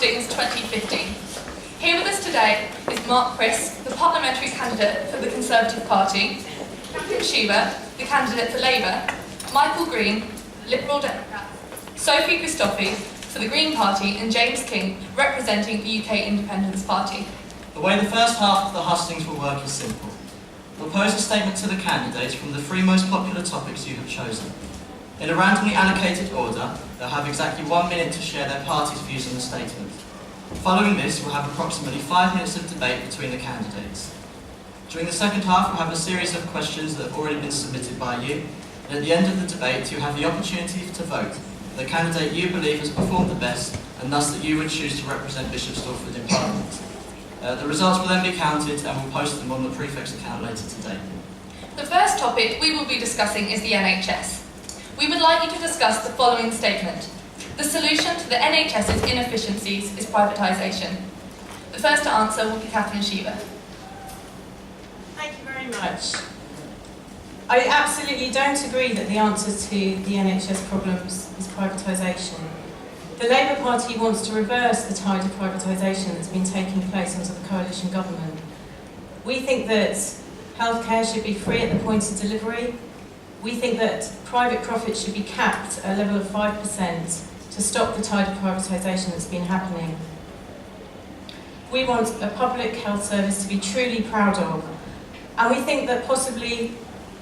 Hustings 2015. Here with us today is Mark Prisk, the parliamentary candidate for the Conservative Party, Katherine Chibah, the candidate for Labour, Michael Green, Liberal Democrat, Sophie Christophy for the Green Party, and James King, representing the UK Independence Party. The way the first half of the hustings will work is simple. Propose a statement to the candidates from the three most popular topics you have chosen. In a randomly allocated order, they'll have exactly 1 minute to share their party's views on the statement. Following this, we'll have approximately 5 minutes of debate between the candidates. During the second half, we'll have a series of questions that have already been submitted by you, and at the end of the debate, you'll have the opportunity to vote for the candidate you believe has performed the best, and thus that you would choose to represent Bishop Stortford in Parliament. The results will then be counted and we'll post them on the Prefect's account later today. The first topic we will be discussing is the NHS. We would like you to discuss the following statement. The solution to the NHS's inefficiencies is privatisation. The first to answer will be Katherine Chibah. Thank you very much. I absolutely don't agree that the answer to the NHS problems is privatisation. The Labour Party wants to reverse the tide of privatisation that's been taking place under the coalition government. We think that healthcare should be free at the point of delivery. We think that private profits should be capped at a level of 5% to stop the tide of privatisation that's been happening. We want a public health service to be truly proud of, and we think that possibly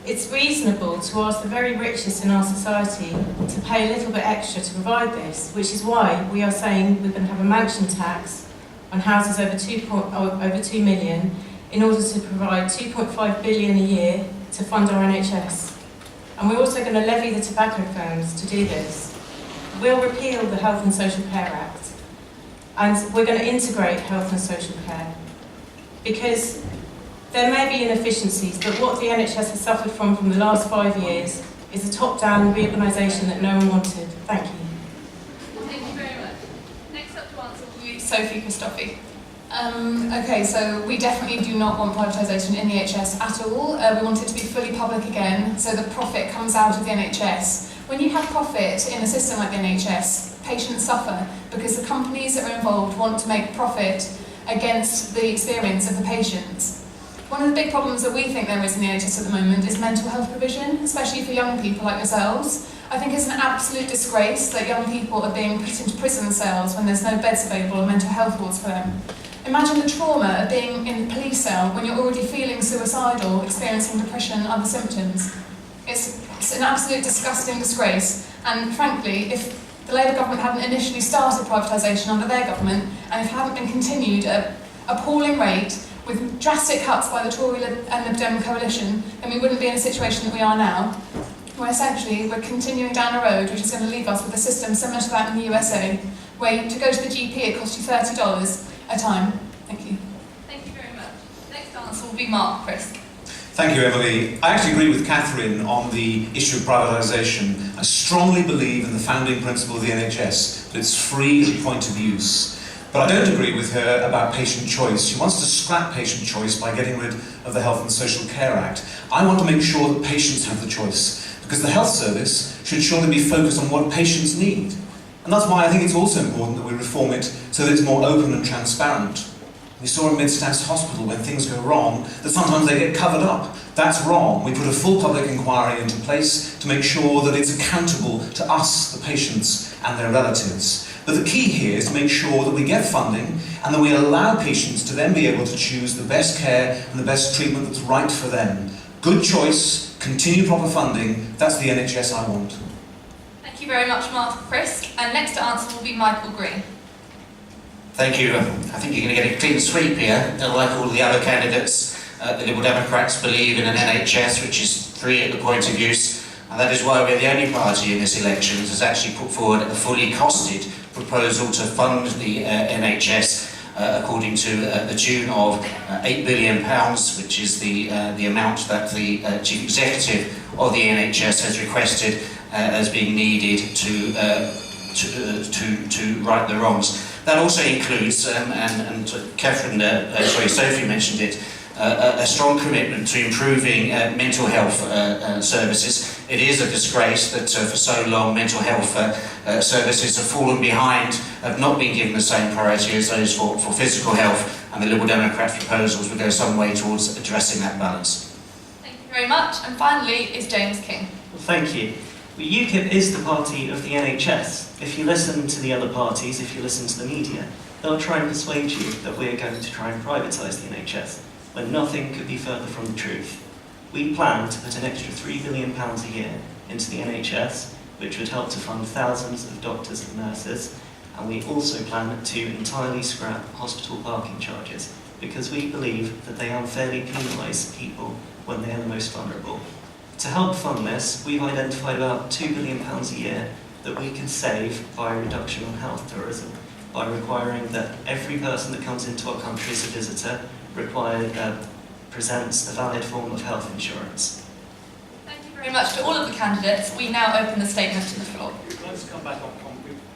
it's reasonable to ask the very richest in our society to pay a little bit extra to provide this, which is why we are saying we're going to have a mansion tax on houses over 2 million in order to provide 2.5 billion a year to fund our NHS. And we're also going to levy the tobacco firms to do this. We'll repeal the Health and Social Care Act, and we're going to integrate health and social care, because there may be inefficiencies, but what the NHS has suffered from the last 5 years is a top-down reorganisation that no one wanted. Thank you. Thank you very much. Next up to answer will be Sophie Christophy. Okay, so we definitely do not want privatisation in the NHS at all. We want it to be fully public again, so the profit comes out of the NHS. When you have profit in a system like the NHS, patients suffer because the companies that are involved want to make profit against the experience of the patients. One of the big problems that we think there is in the NHS at the moment is mental health provision, especially for young people like yourselves. I think it's an absolute disgrace that young people are being put into prison cells when there's no beds available or mental health wards for them. Imagine the trauma of being in a police cell when you're already feeling suicidal, experiencing depression and other symptoms. It's an absolute disgusting disgrace, and frankly, if the Labour government hadn't initially started privatisation under their government, and if it hadn't been continued at an appalling rate, with drastic cuts by the Tory and Lib Dem coalition, then we wouldn't be in a situation that we are now, where essentially we're continuing down a road which is going to leave us with a system similar to that in the USA, where to go to the GP it costs you $30 a time. Thank you. Thank you very much. Next answer will be Mark Prisk. Thank you, Emily. I actually agree with Katherine on the issue of privatisation. I strongly believe in the founding principle of the NHS, that it's free at the point of use. But I don't agree with her about patient choice. She wants to scrap patient choice by getting rid of the Health and Social Care Act. I want to make sure that patients have the choice, because the health service should surely be focused on what patients need. And that's why I think it's also important that we reform it so that it's more open and transparent. We saw in Mid-Stags Hospital when things go wrong that sometimes they get covered up. That's wrong. We put a full public inquiry into place to make sure that it's accountable to us, the patients, and their relatives. But the key here is to make sure that we get funding and that we allow patients to then be able to choose the best care and the best treatment that's right for them. Good choice, continue proper funding, that's the NHS I want. Thank you very much, Mark Prisk. And next to answer will be Michael Green. Thank you. I think you're going to get a clean sweep here. Like all the other candidates, the Liberal Democrats believe in an NHS which is free at the point of use, and that is why we're the only party in this election that has actually put forward a fully costed proposal to fund the NHS according to the tune of £8 billion, which is the amount that the Chief Executive of the NHS has requested as being needed to right the wrongs. That also includes, and Katherine, Sophie mentioned it, a strong commitment to improving mental health services. It is a disgrace that for so long mental health services have fallen behind, have not been given the same priority as those for physical health, and the Liberal Democrats' proposals will go some way towards addressing that balance. Thank you very much. And finally is James King. Well, thank you. Well, UKIP is the party of the NHS. If you listen to the other parties, if you listen to the media, they'll try and persuade you that we're going to try and privatise the NHS, when nothing could be further from the truth. We plan to put an extra £3 billion a year into the NHS, which would help to fund thousands of doctors and nurses, and we also plan to entirely scrap hospital parking charges, because we believe that they unfairly penalise people when they are the most vulnerable. To help fund this, we've identified about £2 billion a year that we could save by a reduction on health tourism, by requiring that every person that comes into our country as a visitor presents a valid form of health insurance. Thank you very much to all of the candidates. We now open the statement to the floor. Let's come back on.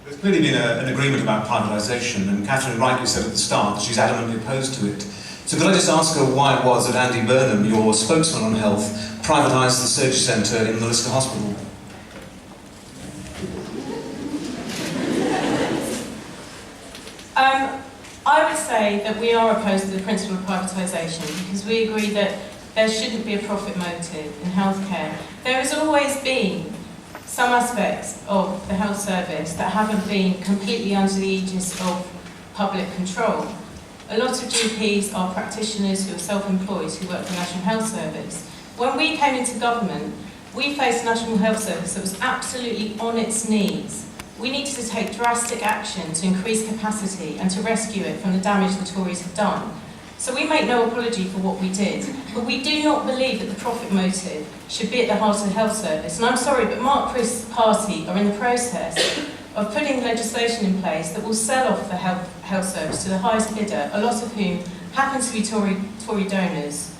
There's clearly been an agreement about privatisation, and Katherine rightly said at the start that she's adamantly opposed to it. So could I just ask her why it was that Andy Burnham, your spokesman on health, privatised the surgery centre in the Lister Hospital? I would say that we are opposed to the principle of privatisation because we agree that there shouldn't be a profit motive in healthcare. There has always been some aspects of the health service that haven't been completely under the aegis of public control. A lot of GPs are practitioners who are self-employed who work for the National Health Service. When we came into government, we faced a National Health Service that was absolutely on its knees. We needed to take drastic action to increase capacity and to rescue it from the damage the Tories had done. So we make no apology for what we did, but we do not believe that the profit motive should be at the heart of the health service. And I'm sorry, but Mark Prisk's party are in the process of putting legislation in place that will sell off the health service to the highest bidder, a lot of whom happen to be Tory donors.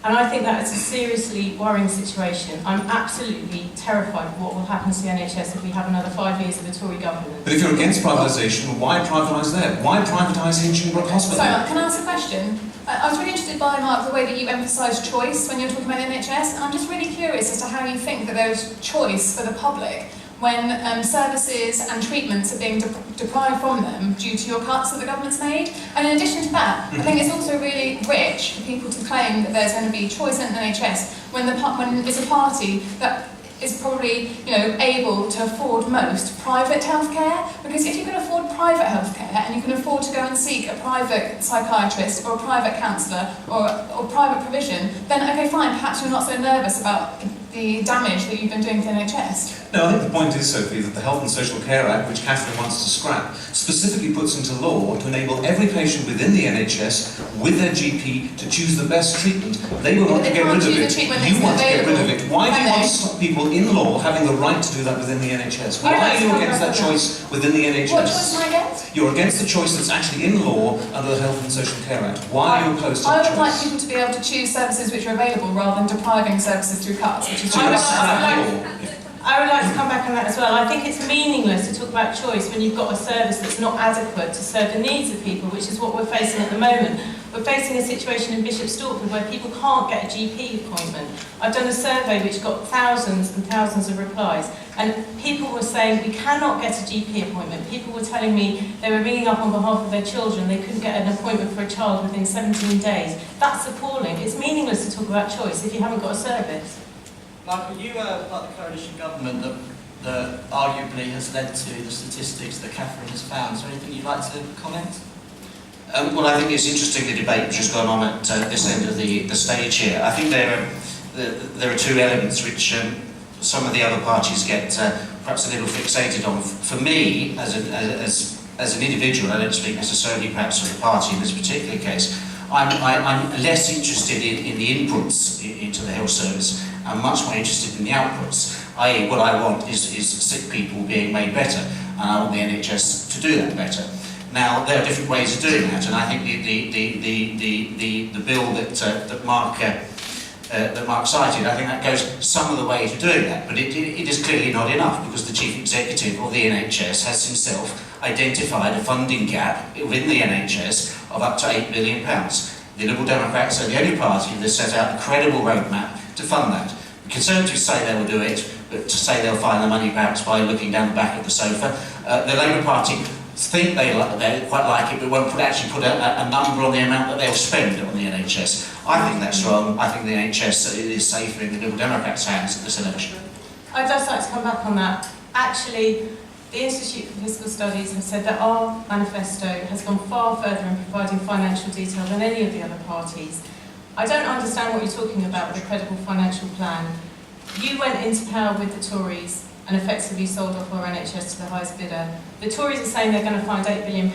And I think that is a seriously worrying situation. I'm absolutely terrified of what will happen to the NHS if we have another 5 years of a Tory government. But if you're against privatisation, why privatise there? Why privatise Hinchinbrook Hospital? Sorry, Mark, can I ask a question? I was really interested by, Mark, the way that you emphasised choice when you're talking about the NHS, and I'm just really curious as to how you think that there's choice for the public when services and treatments are being deprived from them due to your cuts that the government's made. And in addition to that, I think it's also really rich for people to claim that there's going to be choice in the NHS when it's a party that is probably, able to afford most private healthcare. Because if you can afford private healthcare and you can afford to go and seek a private psychiatrist or a private counsellor or private provision, then okay, fine, perhaps you're not so nervous about the damage that you've been doing to the NHS. No, I think the point is, Sophie, that the Health and Social Care Act, which Katherine wants to scrap, specifically puts into law to enable every patient within the NHS, with their GP, to choose the best treatment. They will want to get rid of it. You want to get rid of it. Why do you want to stop people in law having the right to do that within the NHS? Why are you against that choice within the NHS? What choice am I against? You're against the choice that's actually in law under the Health and Social Care Act. Why are you opposed to that choice? I would like people to be able to choose services which are available rather than depriving services through cuts, which is I would like to come back on that as well. I think it's meaningless to talk about choice when you've got a service that's not adequate to serve the needs of people, which is what we're facing at the moment. We're facing a situation in Bishop Stortford where people can't get a GP appointment. I've done a survey which got thousands and thousands of replies, and people were saying we cannot get a GP appointment. People were telling me they were ringing up on behalf of their children, they couldn't get an appointment for a child within 17 days. That's appalling. It's meaningless to talk about choice if you haven't got a service. Michael, you are part of the coalition government that arguably has led to the statistics that Katherine has found. Is there anything you'd like to comment? Well, I think it's interesting, the debate which has gone on at this end of the stage here. I think there are two elements which some of the other parties get perhaps a little fixated on. For me, as an individual, I don't speak necessarily perhaps for the party in this particular case, I'm less interested in the inputs into the health service. I'm much more interested in the outputs, i.e. what I want is sick people being made better, and I want the NHS to do that better. Now, there are different ways of doing that, and I think the bill that Mark cited, I think that goes some of the way to doing that, but it is clearly not enough, because the Chief Executive of the NHS has himself identified a funding gap within the NHS of up to £8 billion. The Liberal Democrats are the only party that set out a credible roadmap to fund that. The Conservatives say they will do it, but to say they'll find the money perhaps by looking down the back of the sofa. The Labour Party think they quite like it, but actually put a number on the amount that they'll spend on the NHS. I think that's wrong. I think the NHS is safer in the Liberal Democrats' hands at this election. I'd just like to come back on that. Actually, the Institute for Fiscal Studies have said that our manifesto has gone far further in providing financial detail than any of the other parties. I don't understand what you're talking about with a credible financial plan. You went into power with the Tories and effectively sold off our NHS to the highest bidder. The Tories are saying they're going to find £8 billion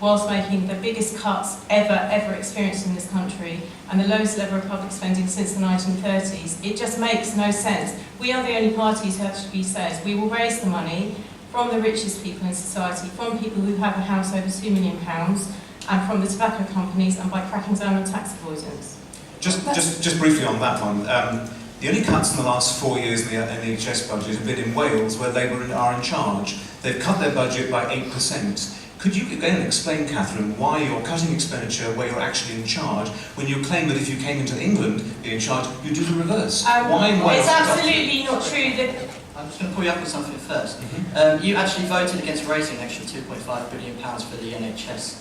whilst making the biggest cuts ever experienced in this country and the lowest level of public spending since the 1930s. It just makes no sense. We are the only parties who actually says we will raise the money from the richest people in society, from people who have a house over £2 million, and from the tobacco companies, and by cracking down on tax avoidance. Just briefly on that one. The only cuts in the last 4 years in the NHS budget have been in Wales, where Labour are in charge. They've cut their budget by 8%. Could you again explain, Katherine, why you're cutting expenditure where you're actually in charge, when you claim that if you came into England, be in charge, you do the reverse? Why in Wales? It's absolutely not true that... I'm just going to pull you up on something first. You actually voted against raising an extra £2.5 billion for the NHS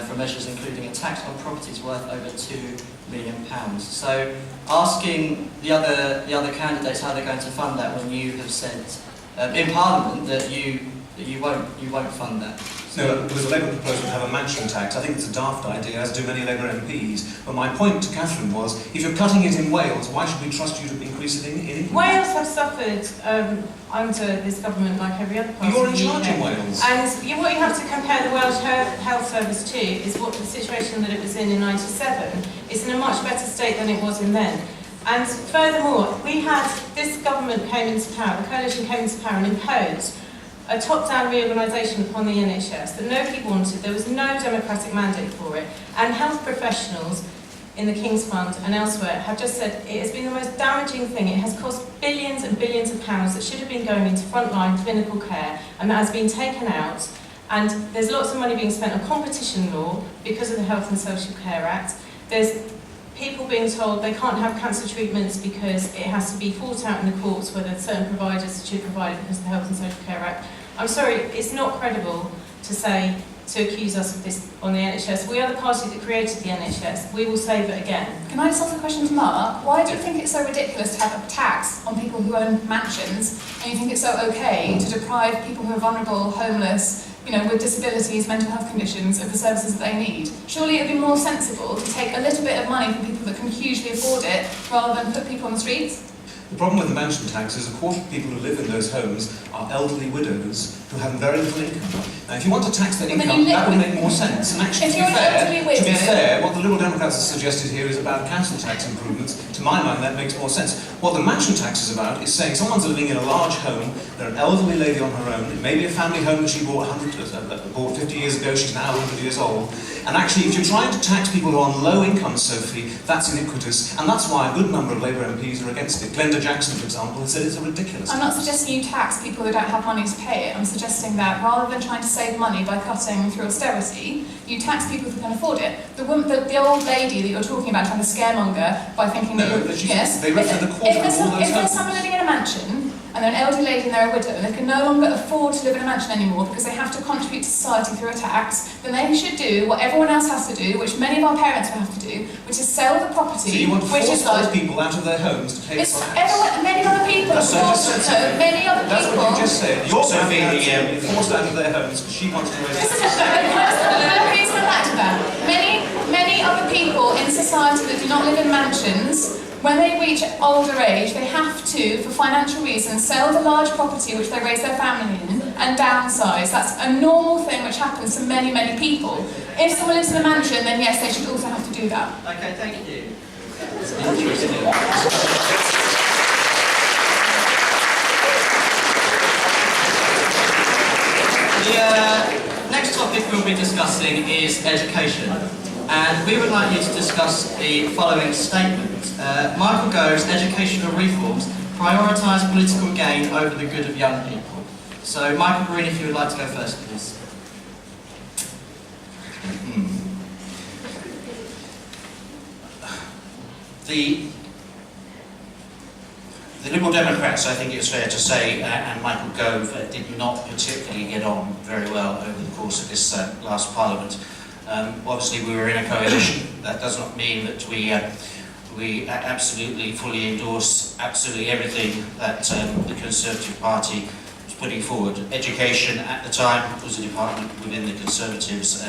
for measures including a tax on properties worth over £2 million. So asking the other candidates how they're going to fund that when you have said in Parliament that you won't fund that. No, there was a Labour proposal to have a mansion tax. I think it's a daft idea, as do many Labour MPs. But my point to Katherine was, if you're cutting it in Wales, why should we trust you to increase it in England? Wales have suffered under this government like every other party. You're in charge in Wales. And what you have to compare the Welsh Health Service to is what the situation that it was in '97. It's in a much better state than it was in then. And furthermore, this government came into power, the coalition came into power and imposed a top-down reorganisation upon the NHS that nobody wanted. There was no democratic mandate for it. And health professionals in the King's Fund and elsewhere have just said it has been the most damaging thing. It has cost billions and billions of pounds that should have been going into frontline clinical care, and that has been taken out. And there's lots of money being spent on competition law because of the Health and Social Care Act. There's people being told they can't have cancer treatments because it has to be fought out in the courts whether certain providers should provide it because of the Health and Social Care Act. I'm sorry, it's not credible to accuse us of this on the NHS. We are the party that created the NHS. We will save it again. Can I just ask a question to Mark? Why do you think it's so ridiculous to have a tax on people who own mansions, and you think it's so okay to deprive people who are vulnerable, homeless, with disabilities, mental health conditions, of the services that they need? Surely it would be more sensible to take a little bit of money from people that can hugely afford it, rather than put people on the streets? The problem with the mansion tax is a quarter of people who live in those homes are elderly widows who have very little income. Now, if you want to tax their income, that would make more sense. And actually, to be fair, what the Liberal Democrats have suggested here is about council tax improvements. To my mind, that makes more sense. What the mansion tax is about is saying someone's living in a large home, they're an elderly lady on her own, it may be a family home that she bought 50 years ago, she's now 100 years old. And actually, if you're trying to tax people who are on low income, Sophie, that's iniquitous. And that's why a good number of Labour MPs are against it. Glenda Jackson, for example, has said it's a ridiculous I'm not suggesting you tax people who don't have money to pay it. I'm suggesting that rather than trying to save money by cutting through austerity, you tax people who can afford it. The old lady that you're talking about trying to scaremonger by thinking that they refer the quarter of all those if there's someone living in a mansion, and they're an elderly lady and they're a widow, and they can no longer afford to live in a mansion anymore because they have to contribute to society through a tax, then they should do what everyone else has to do, which many of our parents will have to do, which is sell the property. So you want to which force is like, those people out of their homes to pay for a house? Many other people. That's what you just said. You're Sophie, being forced out of their homes because she wants to raise Please come back to that. Many other people in society that do not live in mansions, when they reach older age, they have to, for financial reasons, sell the large property which they raise their family in and downsize. That's a normal thing which happens to many, many people. If someone lives in a mansion, then yes, they should also have to do that. Okay, thank you. The next topic we'll be discussing is education. And we would like you to discuss the following statement. Michael Gove's educational reforms prioritise political gain over the good of young people. So, Michael Green, if you would like to go first, please. The Liberal Democrats, I think it's fair to say, and Michael Gove did not particularly get on very well over the course of this last Parliament. Obviously we were in a coalition. That does not mean that we absolutely fully endorse absolutely everything that the Conservative Party was putting forward. Education at the time was a department within the Conservatives'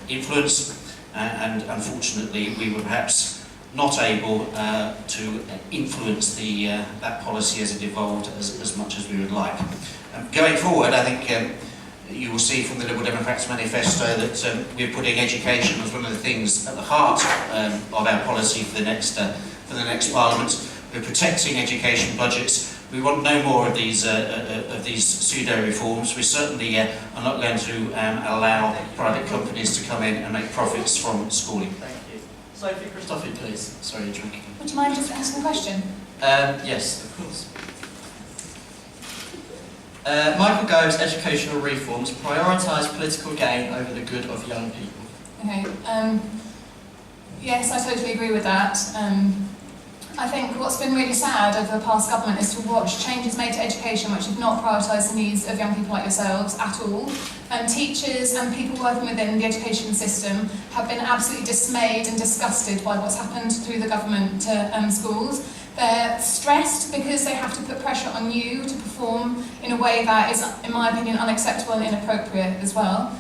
influence, and unfortunately we were perhaps not able to influence that policy as it evolved as much as we would like. Going forward, I think you will see from the Liberal Democrats manifesto that we're putting education as one of the things at the heart of our policy for the next Parliament. We're protecting education budgets. We want no more of these pseudo reforms. We certainly are not going to allow private companies to come in and make profits from schooling. Thank you. Sophie, Christophy, please. Sorry, you're drinking. Would you mind just asking a question? Yes, of course. Michael Gove's educational reforms prioritise political gain over the good of young people. Okay. Yes, I totally agree with that. I think what's been really sad over the past government is to watch changes made to education which have not prioritised the needs of young people like yourselves at all. Teachers and people working within the education system have been absolutely dismayed and disgusted by what's happened through the government to schools. They're stressed because they have to put pressure on you to perform in a way that is, in my opinion, unacceptable and inappropriate as well.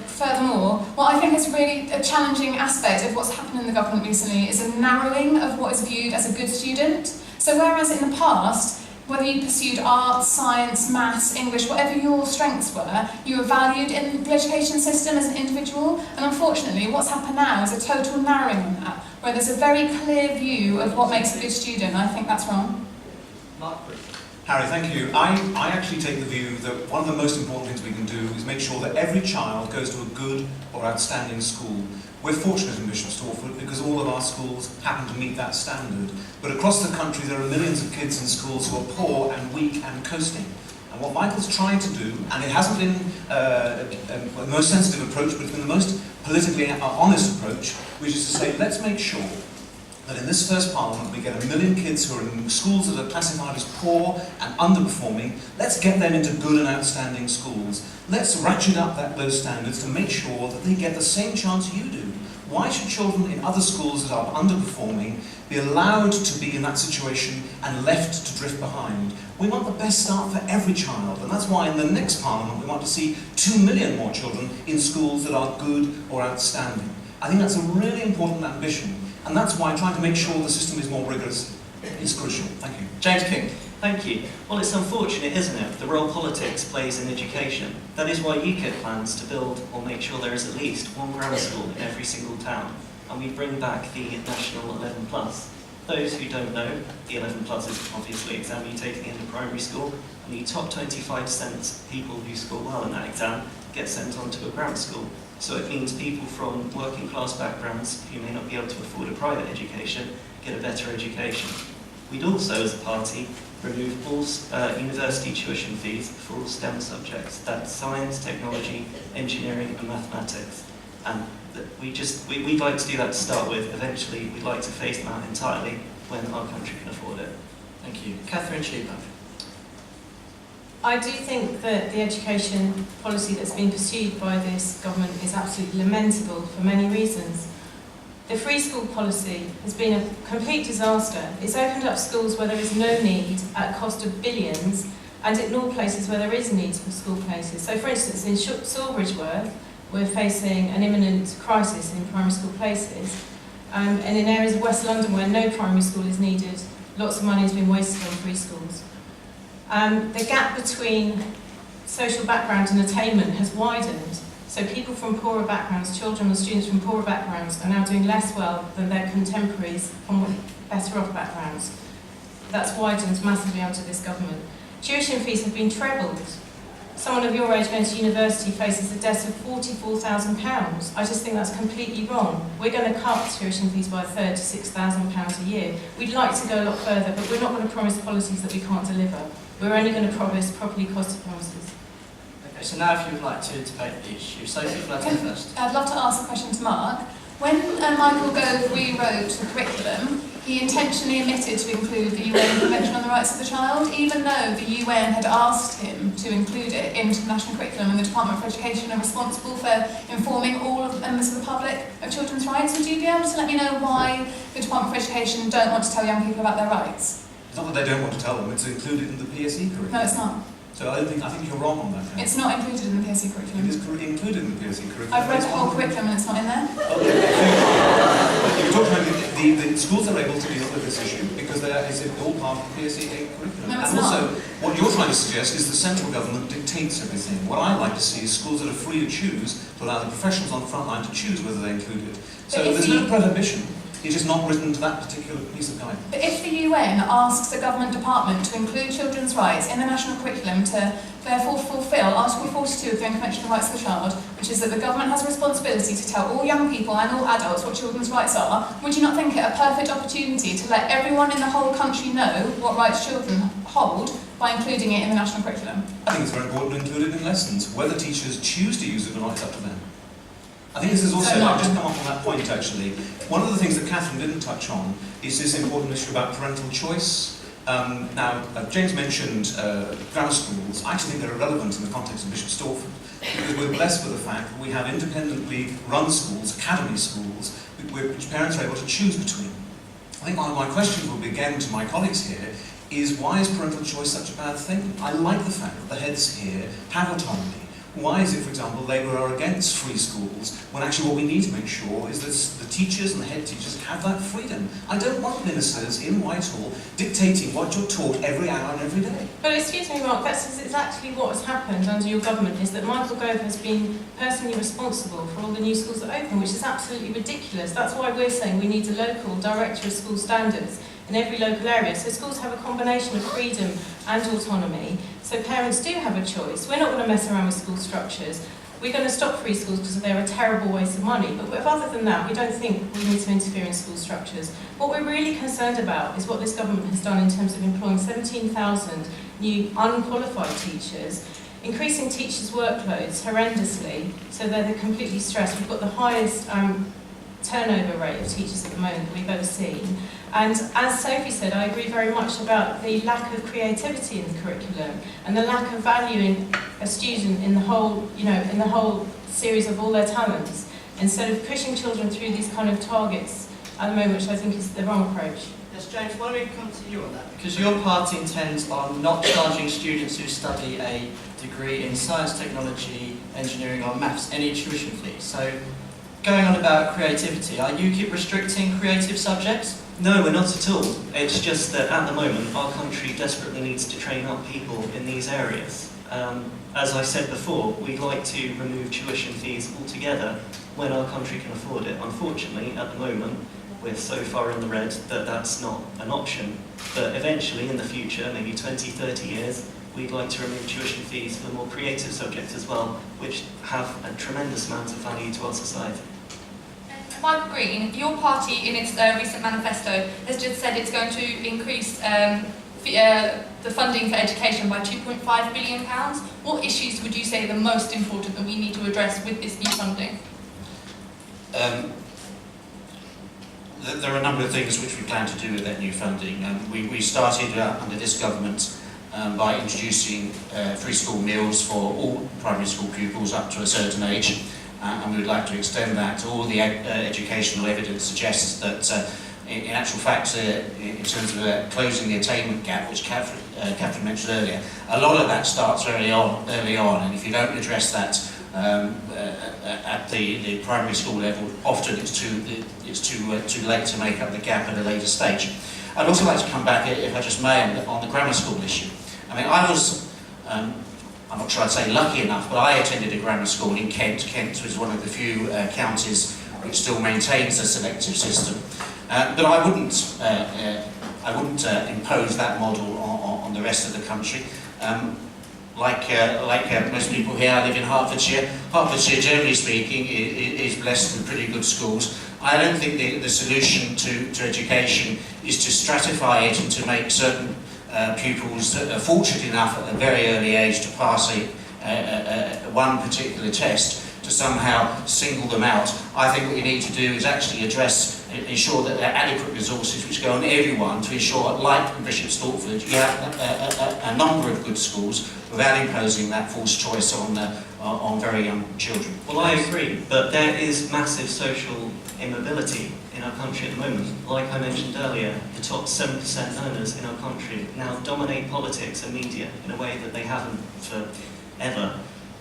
Furthermore, what I think is really a challenging aspect of what's happened in the government recently is a narrowing of what is viewed as a good student. So whereas in the past, whether you pursued arts, science, maths, English, whatever your strengths were, you were valued in the education system as an individual, and unfortunately what's happened now is a total narrowing on that, where there's a very clear view of what makes a good student, and I think that's wrong. Harry, thank you. I actually take the view that one of the most important things we can do is make sure that every child goes to a good or outstanding school. We're fortunate in Bishop Stortford because all of our schools happen to meet that standard. But across the country there are millions of kids in schools who are poor and weak and coasting. And what Michael's trying to do, and it hasn't been the most sensitive approach, but it's been the most politically honest approach, which is to say, let's make sure that in this first Parliament we get 1 million kids who are in schools that are classified as poor and underperforming. Let's get them into good and outstanding schools. Let's ratchet up those standards to make sure that they get the same chance you do. Why should children in other schools that are underperforming be allowed to be in that situation and left to drift behind? We want the best start for every child, and that's why in the next Parliament we want to see 2 million more children in schools that are good or outstanding. I think that's a really important ambition. And that's why trying to make sure the system is more rigorous is crucial. Thank you. James King. Thank you. Well, it's unfortunate, isn't it, the role politics plays in education. That is why UKIP plans to build or make sure there is at least one grammar school in every single town. And we bring back the national 11+. Those who don't know, the 11+ is obviously exam you take at the end of primary school, and the top 25% of people who score well in that exam get sent on to a grammar school. So it means people from working class backgrounds who may not be able to afford a private education get a better education. We'd also, as a party, remove all university tuition fees for all STEM subjects. That's science, technology, engineering and mathematics. And we'd like to do that to start with. Eventually, we'd like to phase them out entirely when our country can afford it. Thank you. Katherine, Chibah. I do think that the education policy that's been pursued by this government is absolutely lamentable for many reasons. The free school policy has been a complete disaster. It's opened up schools where there is no need at a cost of billions and ignored places where there is a need for school places. So for instance, in Sawbridgeworth, we're facing an imminent crisis in primary school places. And in areas of West London where no primary school is needed, lots of money has been wasted on free schools. The gap between social background and attainment has widened. So people from poorer backgrounds, children and students from poorer backgrounds are now doing less well than their contemporaries from better off backgrounds. That's widened massively under this government. Tuition fees have been trebled. Someone of your age going to university faces a debt of £44,000. I just think that's completely wrong. We're going to cut tuition fees by a third to £6,000 a year. We'd like to go a lot further, but we're not going to promise policies that we can't deliver. We're only going to promise properly costed promises. Okay, so now if you would like to debate the issue. Sophie, would like to go first? I'd love to ask a question to Mark. When Michael Gove rewrote the curriculum, he intentionally omitted to include the UN Convention on the Rights of the Child, even though the UN had asked him to include it into the national curriculum, and the Department for Education are responsible for informing all of the members of the public of children's rights. Would you be able to let me know why the Department for Education don't want to tell young people about their rights? It's not that they don't want to tell them, it's included in the PSE curriculum. No, it's not. So I think you're wrong on that. Katherine. It's not included in the PSE It curriculum. is included in the PSE curriculum. I've read the whole curriculum and it's not in there. You're talking about the schools are able to deal with this issue because it's all part of the PSE curriculum. No, it's and also, not. what you're trying to suggest is the central government dictates everything. What I like to see is schools that are free to choose, to allow the professionals on the front line to choose whether they include it. So there's no prohibition. It's just not written to that particular piece of guidance. But if the UN asks a government department to include children's rights in the national curriculum to therefore fulfil Article 42 of the UN Convention on the Rights of the Child, which is that the government has a responsibility to tell all young people and all adults what children's rights are, would you not think it a perfect opportunity to let everyone in the whole country know what rights children hold by including it in the national curriculum? I think it's very important to include it in lessons. Whether teachers choose to use it or not is up to them. I think this is also, I've just come up on that point actually, one of the things that Katherine didn't touch on is this important issue about parental choice. Now, James mentioned grammar schools. I actually think they're irrelevant in the context of Bishop Stortford, because we're blessed with the fact that we have independently run schools, academy schools, which parents are able to choose between. I think one of my questions will be again to my colleagues here is, why is parental choice such a bad thing? I like the fact that the heads here have autonomy. Why is it, for example, Labour are against free schools, when actually what we need to make sure is that the teachers and the head teachers have that freedom? I don't want ministers in Whitehall dictating what you're taught every hour and every day. But excuse me, Mark, that's exactly what has happened under your government, is that Michael Gove has been personally responsible for all the new schools that open, which is absolutely ridiculous. That's why we're saying we need a local director of school standards in every local area. So schools have a combination of freedom and autonomy. So parents do have a choice. We're not going to mess around with school structures. We're going to stop free schools because they're a terrible waste of money. But other than that, we don't think we need to interfere in school structures. What we're really concerned about is what this government has done in terms of employing 17,000 new unqualified teachers, increasing teachers' workloads horrendously, so they're completely stressed. We've got the highest turnover rate of teachers at the moment that we've ever seen. And as Sophie said, I agree very much about the lack of creativity in the curriculum and the lack of valuing a student in the whole, in the whole series of all their talents, instead of pushing children through these kind of targets at the moment, which I think is the wrong approach. Yes, James, why don't we come to you on that? Because your party intends on not charging students who study a degree in science, technology, engineering or maths any tuition fee. So, going on about creativity, are UKIP restricting creative subjects? No, we're not at all. It's just that at the moment our country desperately needs to train up people in these areas. As I said before, we'd like to remove tuition fees altogether when our country can afford it. Unfortunately, at the moment, we're so far in the red that that's not an option. But eventually, in the future, maybe 20, 30 years, we'd like to remove tuition fees for more creative subjects as well, which have a tremendous amount of value to our society. Michael Green, your party in its recent manifesto has just said it's going to increase the funding for education by £2.5 billion. What issues would you say are the most important that we need to address with this new funding? There are a number of things which we plan to do with that new funding. We started under this government by introducing free school meals for all primary school pupils up to a certain age. And we would like to extend that. All the educational evidence suggests that, in actual fact, in terms of closing the attainment gap, which Katherine mentioned earlier, a lot of that starts early on, and if you don't address that at the primary school level, often it's too late to make up the gap at a later stage. I'd also like to come back, if I just may, on the grammar school issue. I mean, I was I'm not sure I'd say lucky enough, but I attended a grammar school in Kent. Kent was one of the few counties which still maintains a selective system. But I wouldn't impose that model on the rest of the country. Like most people here, I live in Hertfordshire. Hertfordshire, generally speaking, is blessed with pretty good schools. I don't think the solution to education is to stratify it and to make certain pupils fortunate enough at a very early age to pass one particular test to somehow single them out. I think what you need to do is actually ensure that there are adequate resources which go on everyone to ensure, like Bishop Stortford, you have a number of good schools without imposing that false choice on very young children. Well, I agree, but there is massive social immobility in our country at the moment. Like I mentioned earlier, the top 7% earners in our country now dominate politics and media in a way that they haven't forever.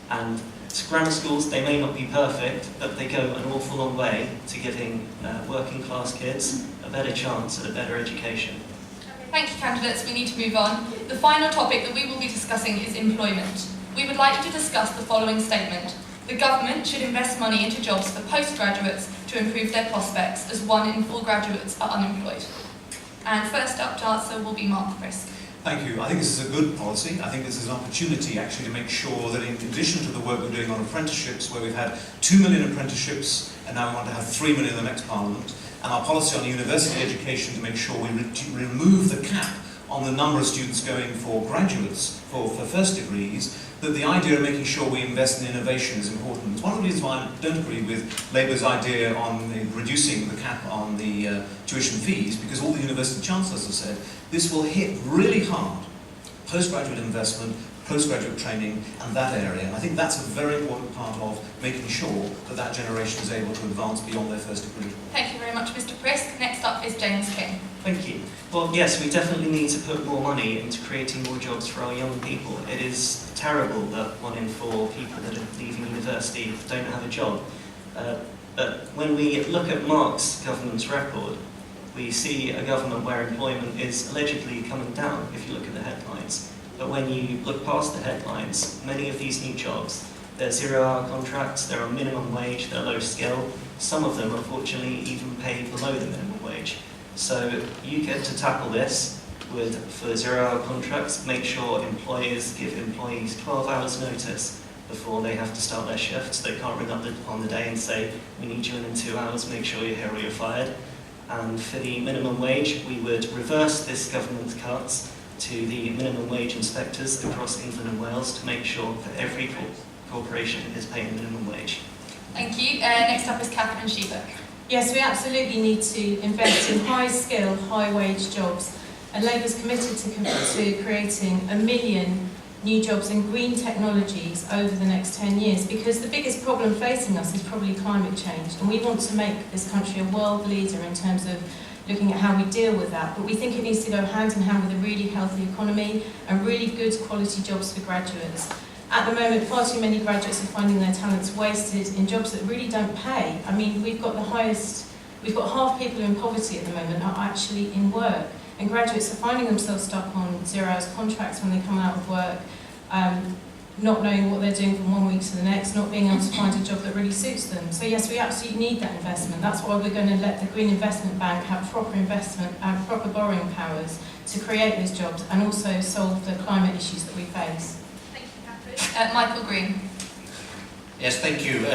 And grammar schools, they may not be perfect, but they go an awful long way to giving working class kids a better chance at a better education. Thank you, candidates. We need to move on. The final topic that we will be discussing is employment. We would like to discuss the following statement. The government should invest money into jobs for postgraduates to improve their prospects, as 1 in 4 graduates are unemployed. And first up to answer will be Mark Prisk. Thank you. I think this is a good policy. I think this is an opportunity actually to make sure that in addition to the work we're doing on apprenticeships, where we've had 2 million apprenticeships and now we want to have 3 million in the next Parliament, and our policy on university education to make sure we remove the cap on the number of students going for graduates, for first degrees, that the idea of making sure we invest in innovation is important. It's one of the reasons why I don't agree with Labour's idea on reducing the cap on the tuition fees, because all the university chancellors have said this will hit really hard postgraduate investment, postgraduate training, and that area. And I think that's a very important part of making sure that that generation is able to advance beyond their first degree. Thank you very much, Mr. Prisk. Next up is James King. Thank you. Well, yes, we definitely need to put more money into creating more jobs for our young people. It is terrible that 1 in 4 people that are leaving university don't have a job. But when we look at Mark's government's record, we see a government where employment is allegedly coming down, if you look at the headlines. But when you look past the headlines, many of these new jobs, they're 0-hour contracts, they're on minimum wage, they're low skill. Some of them, unfortunately, even pay below the minimum wage. So UKIP, to tackle this, would, for 0-hour contracts, make sure employers give employees 12 hours notice before they have to start their shifts. They can't ring up on the day and say, we need you in 2 hours, make sure you're here or you're fired. And for the minimum wage, we would reverse this government's cuts to the minimum wage inspectors across England and Wales to make sure that every corporation is paying minimum wage. Thank you. Next up is Katherine and Chibah. Yes, we absolutely need to invest in high-skill, high-wage jobs. And Labour's committed to creating 1 million new jobs in green technologies over the next 10 years, because the biggest problem facing us is probably climate change. And we want to make this country a world leader in terms of looking at how we deal with that. But we think it needs to go hand in hand with a really healthy economy and really good quality jobs for graduates. At the moment, far too many graduates are finding their talents wasted in jobs that really don't pay. I mean, we've got half people in poverty at the moment are actually in work. And graduates are finding themselves stuck on 0-hours contracts when they come out of work, not knowing what they're doing from 1 week to the next, not being able to find a job that really suits them. So yes, we absolutely need that investment. That's why we're going to let the Green Investment Bank have proper investment and proper borrowing powers to create those jobs and also solve the climate issues that we face. Thank you, Katherine. Michael Green. Yes, thank you.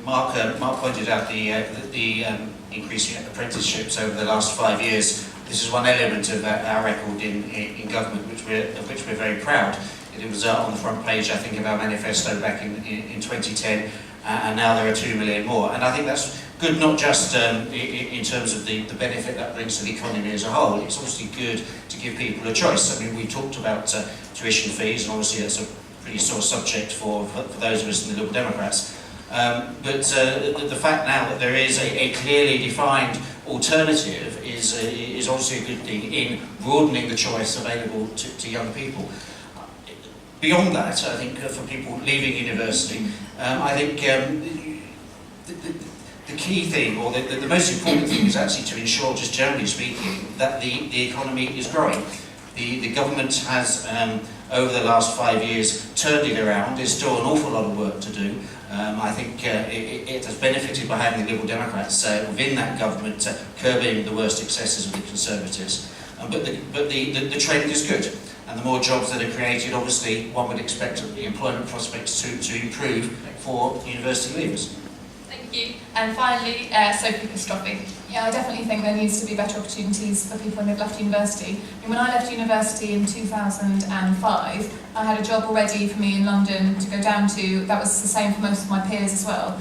Mark pointed out the increase in apprenticeships over the last 5 years. This is one element of our record in government, of which we're very proud. It was on the front page, I think, of our manifesto back in 2010, and now there are 2 million more. And I think that's good, not just in terms of the benefit that brings to the economy as a whole. It's obviously good to give people a choice. I mean, we talked about tuition fees, and obviously that's a pretty sore subject for those of us in the Liberal Democrats. But the fact now that there is a clearly defined alternative is obviously a good thing in broadening the choice available to young people. Beyond that, I think for people leaving university, I think the key thing, or the most important thing, is actually to ensure, just generally speaking, that the economy is growing. The government has, over the last 5 years, turned it around. There's still an awful lot of work to do. I think it has benefited by having the Liberal Democrats within that government curbing the worst excesses of the Conservatives. But the trend is good. And the more jobs that are created, obviously, one would expect the employment prospects to improve for university leavers. Thank you. And finally, Sophie Christophy. Yeah, I definitely think there needs to be better opportunities for people when they've left university. I mean, when I left university in 2005, I had a job already for me in London to go down to. That was the same for most of my peers as well.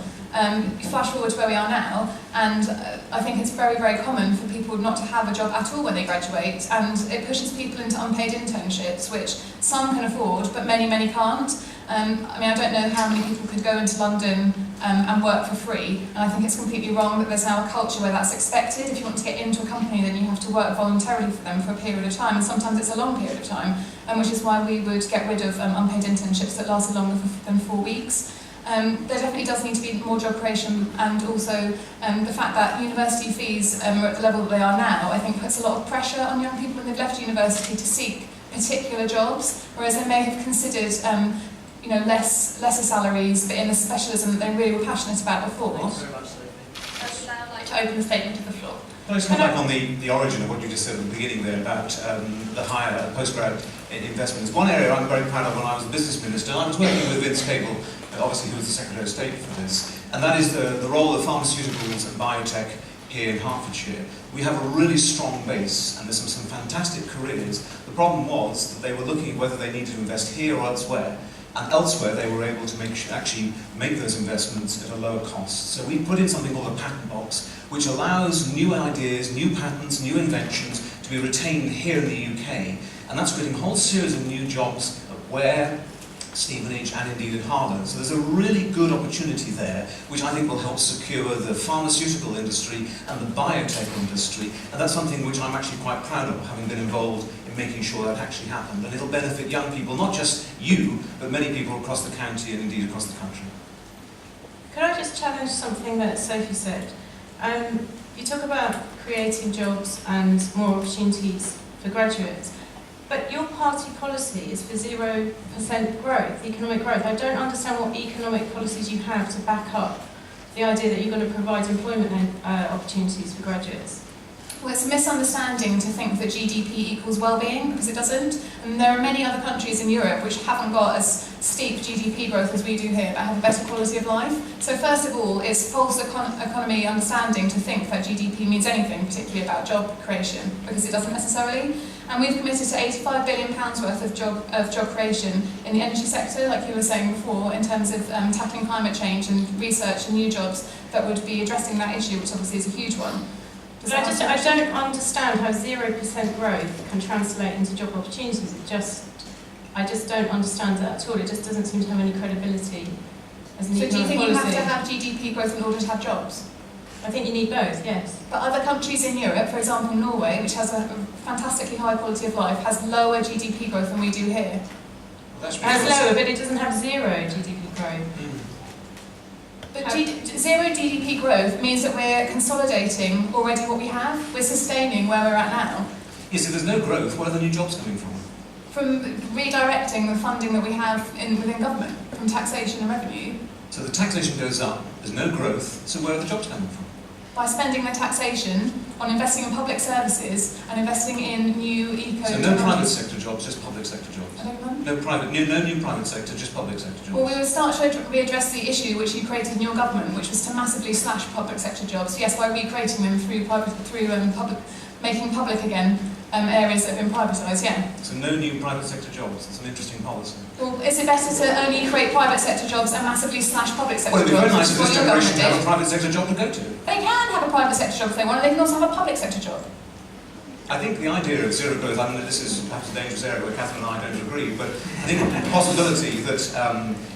Flash forward to where we are now, and I think it's very, very common for people not to have a job at all when they graduate, and it pushes people into unpaid internships, which some can afford, but many, many can't. I mean, I don't know how many people could go into London and work for free, and I think it's completely wrong that there's now a culture where that's expected. If you want to get into a company, then you have to work voluntarily for them for a period of time, and sometimes it's a long period of time, which is why we would get rid of unpaid internships that lasted longer than 4 weeks. There definitely does need to be more job creation, and also the fact that university fees are at the level that they are now, I think puts a lot of pressure on young people when they've left university to seek particular jobs, whereas they may have considered lesser salaries, but in a specialism that they really were passionate about before. Thanks very much, Sophie. I'd now like to open the statement to the floor. Can I just come back on the origin of what you just said at the beginning there about the higher postgrad investments. One area I'm very proud of when I was the business minister, I was working with Vince Cable, obviously who was the Secretary of State for this, and that is the role of pharmaceuticals and biotech here in Hertfordshire. We have a really strong base, and there's some fantastic careers. The problem was that they were looking at whether they needed to invest here or elsewhere, and elsewhere they were able to actually make those investments at a lower cost. So we put in something called a patent box, which allows new ideas, new patents, new inventions to be retained here in the UK, and that's creating a whole series of new jobs at Ware, Stevenage, and indeed at Harlow. So there's a really good opportunity there, which I think will help secure the pharmaceutical industry and the biotech industry, and that's something which I'm actually quite proud of, having been involved in making sure that actually happened. And it'll benefit young people, not just you, but many people across the county and indeed across the country. Could I just challenge something that Sophie said? You talk about creating jobs and more opportunities for graduates, but your party policy is for 0% growth, economic growth. I don't understand what economic policies you have to back up the idea that you're going to provide employment opportunities for graduates. Well, it's a misunderstanding to think that GDP equals well-being, because it doesn't. And there are many other countries in Europe which haven't got as steep GDP growth as we do here, but have a better quality of life. So first of all, it's false economy understanding to think that GDP means anything, particularly about job creation, because it doesn't necessarily. And we've committed to £85 billion worth of job creation in the energy sector, like you were saying before, in terms of tackling climate change and research and new jobs that would be addressing that issue, which obviously is a huge one. But I don't understand how 0% growth can translate into job opportunities. I just don't understand that at all. It just doesn't seem to have any credibility as an So economic do you think policy. you have to have GDP growth in order to have jobs? I think you need both, yes. But other countries in Europe, for example Norway, which has a fantastically high quality of life, has lower GDP growth than we do here. Well, It has lower, but it doesn't have zero GDP growth. But zero GDP growth means that we're consolidating already what we have. We're sustaining where we're at now. Yes, if there's no growth, where are the new jobs coming from? From redirecting the funding that we have within government, from taxation and revenue. So the taxation goes up, there's no growth, so where are the jobs coming from? By spending the taxation on investing in public services and investing in new eco. So no private sector jobs, just public sector jobs. I don't know. No new private sector, just public sector jobs. Well, we will start to readdress the issue which you created in your government, which was to massively slash public sector jobs. Yes, by recreating them through making public again areas that have been privatised. Yeah. So no new private sector jobs. It's an interesting policy. Well, is it better to only create private sector jobs and massively slash public sector Well, it'd be jobs? very nice for Which this is what your generation to government have a private sector job to go to. They can have a private sector job if they want, and they can also have a public sector job. I think the idea of zero growth, I mean, this is perhaps a dangerous area where Katherine and I don't agree, but I think the possibility that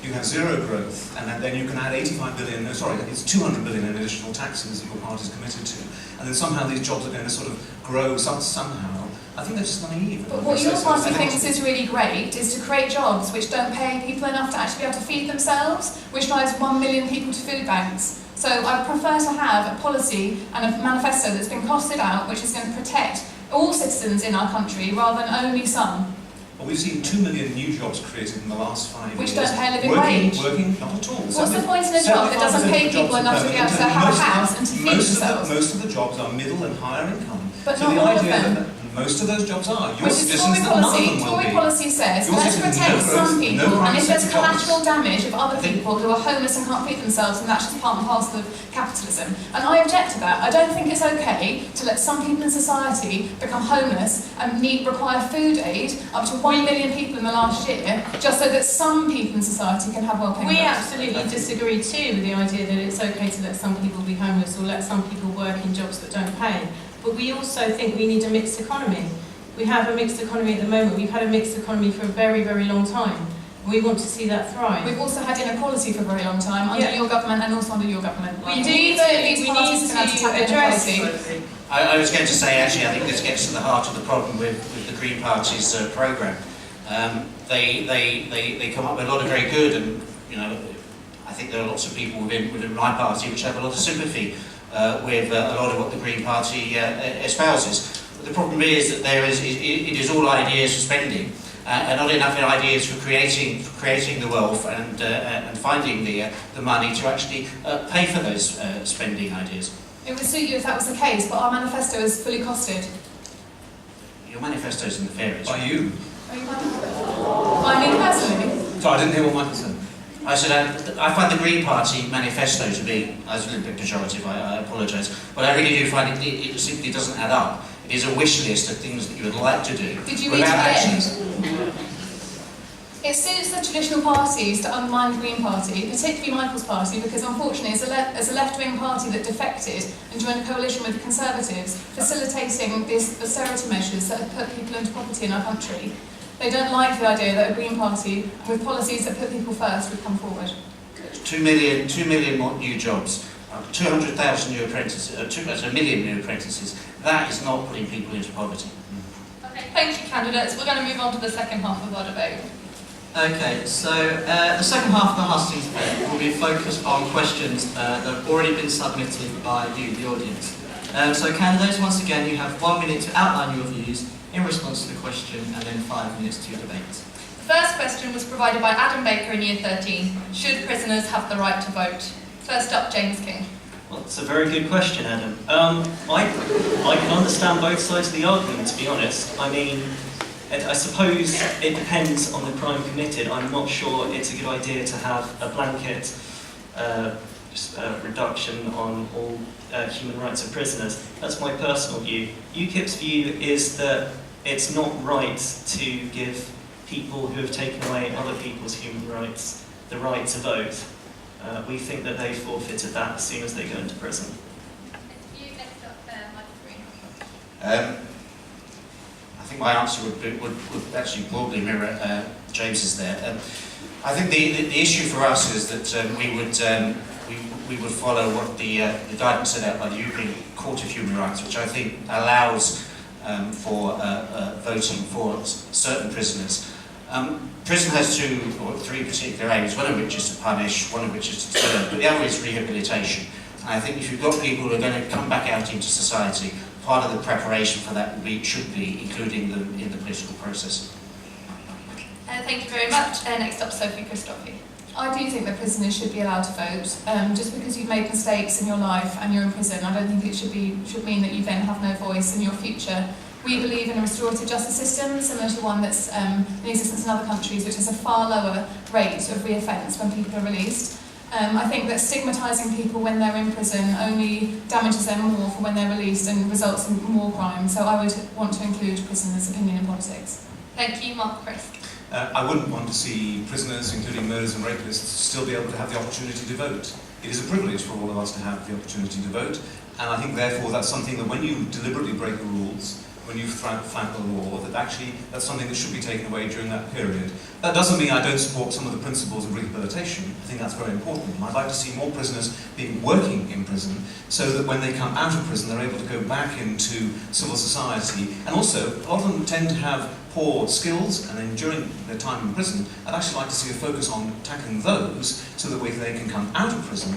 you have zero growth and then you can add 85 billion, no, sorry, it's 200 billion in additional taxes that your party's committed to, and then somehow these jobs are going to sort of grow somehow. I think they're just naive. But what your party thinks is really great is to create jobs which don't pay people enough to actually be able to feed themselves, which drives 1 million people to food banks. So I prefer to have a policy and a manifesto that's been costed out, which is going to protect all citizens in our country rather than only some. Well, we've seen 2 million new jobs created in the last 5 years. Which don't pay a living wage. wage. Working, not at all. What's the point in a job that doesn't pay people enough to be able to have a house and to feed themselves? Most of the jobs are middle and higher income. But So not the all of idea them. that most of those jobs are, your Which is suggestion Tory is that none of policy. them will Tory be. policy says, Yours let's is protect no some growth, people, no and if there's private sector collateral jobs. damage of other people who are homeless and can't feed themselves, then that's just part and parcel of capitalism. And I object to that. I don't think it's okay to let some people in society become homeless and require food aid, up to 1 million people in the last year, just so that some people in society can have well-paying We jobs. absolutely disagree too with the idea that it's okay to let some people be homeless or let some people work in jobs that don't pay. But we also think we need a mixed economy. We have a mixed economy at the moment. We've had a mixed economy for a very, very long time. We want to see that thrive. We've also had inequality for a very long time, under your government and also under your government. We need to address inequality. I was going to say, actually, I think this gets to the heart of the problem with the Green Party's programme. They come up with a lot of very good, and I think there are lots of people within my party which have a lot of sympathy with a lot of what the Green Party espouses. But the problem is that it is all ideas for spending, and not enough ideas for creating the wealth and finding the money to actually pay for those spending ideas. It would suit you if that was the case, but our manifesto is fully costed. Your manifesto's in the fairies. By you. Are you by me personally? So I didn't hear what Michael said. I said, I find the Green Party manifesto to be, I was a little bit pejorative, I apologise, but I really do find it simply doesn't add up. It is a wish list of things that you would like to do. Did you read without it actions. It suits the traditional parties to undermine the Green Party, particularly Michael's party, because unfortunately as a left-wing party that defected and joined a coalition with the Conservatives, facilitating these austerity measures that have put people into poverty in our country. They don't like the idea that a Green Party, with policies that put people first, would come forward. 2 million more new jobs, 200,000 new apprentices, 1 million new apprentices. That is not putting people into poverty. Okay, thank you, candidates. We're going to move on to the second half of our debate. Okay, so the second half of the hustings debate will be focused on questions that have already been submitted by you, the audience. So candidates, once again, you have 1 minute to outline your views in response to the question and then 5 minutes to debate. The first question was provided by Adam Baker in Year 13. Should prisoners have the right to vote? First up, James King. Well, it's a very good question, Adam. I can understand both sides of the argument, to be honest. I mean, I suppose it depends on the crime committed. I'm not sure it's a good idea to have a blanket reduction on all human rights of prisoners. That's my personal view. UKIP's view is that it's not right to give people who have taken away other people's human rights the right to vote. We think that they forfeited that as soon as they go into prison. Next up, Michael Green. I think my answer would actually broadly mirror James's there. I think the issue for us is that we would follow what the guidance set out by the European Court of Human Rights, which I think allows for voting for certain prisoners. Prison has 2 or 3 particular aims, one of which is to punish, one of which is to deter, but the other is rehabilitation. And I think if you've got people who are going to come back out into society, part of the preparation for that should be including them in the political process. Thank you very much. Next up, Sophie Christophy. I do think that prisoners should be allowed to vote. Just because you've made mistakes in your life and you're in prison, I don't think it should mean that you then have no voice in your future. We believe in a restorative justice system, similar to one that's in existence in other countries, which has a far lower rate of re-offence when people are released. I think that stigmatising people when they're in prison only damages them more for when they're released and results in more crime. So I would want to include prisoners' opinion in politics. Thank you, Mark Prisk. I wouldn't want to see prisoners, including murderers and rapists, still be able to have the opportunity to vote. It is a privilege for all of us to have the opportunity to vote, and I think therefore that's something that when you deliberately break the rules, when you flank the law, that actually that's something that should be taken away during that period. That doesn't mean I don't support some of the principles of rehabilitation. I think that's very important. And I'd like to see more prisoners working in prison so that when they come out of prison they're able to go back into civil society. And also, a lot of them tend to have poor skills, and then during their time in prison, I'd actually like to see a focus on tackling those so that when they can come out of prison,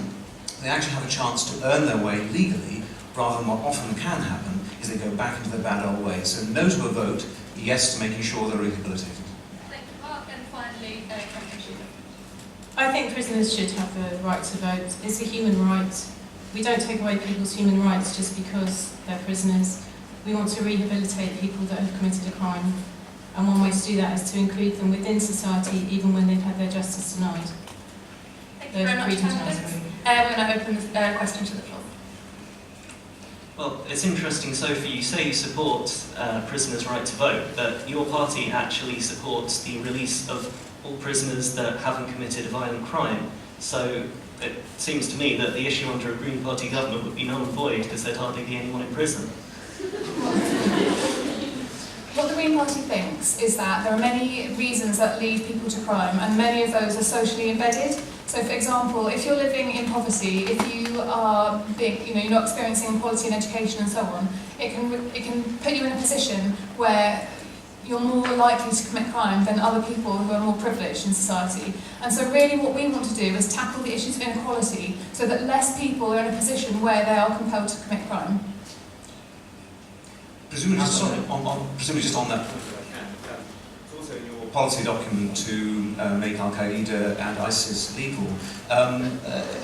they actually have a chance to earn their way legally, rather than what often can happen is they go back into their bad old ways. So no to a vote, yes to making sure they're rehabilitated. Thank you, Mark. And finally, Katherine Chibah. I think prisoners should have the right to vote. It's a human right. We don't take away people's human rights just because they're prisoners. we want to rehabilitate people that have committed a crime. And one way to do that is to include them within society even when they've had their justice denied. Thank you very much, candidates. We're going to open the question to the floor. Well, it's interesting, Sophie, you say you support prisoners' right to vote, but your party actually supports the release of all prisoners that haven't committed a violent crime. So it seems to me that the issue under a Green Party government would be null and void because there'd hardly be anyone in prison. What the Green Party thinks is that there are many reasons that lead people to crime, and many of those are socially embedded. So, for example, if you're living in poverty, if you are you're not experiencing quality in education and so on, it can put you in a position where you're more likely to commit crime than other people who are more privileged in society. And so really what we want to do is tackle the issues of inequality so that less people are in a position where they are compelled to commit crime. Presumably just on that, it's also in your policy document to make Al-Qaeda and ISIS legal.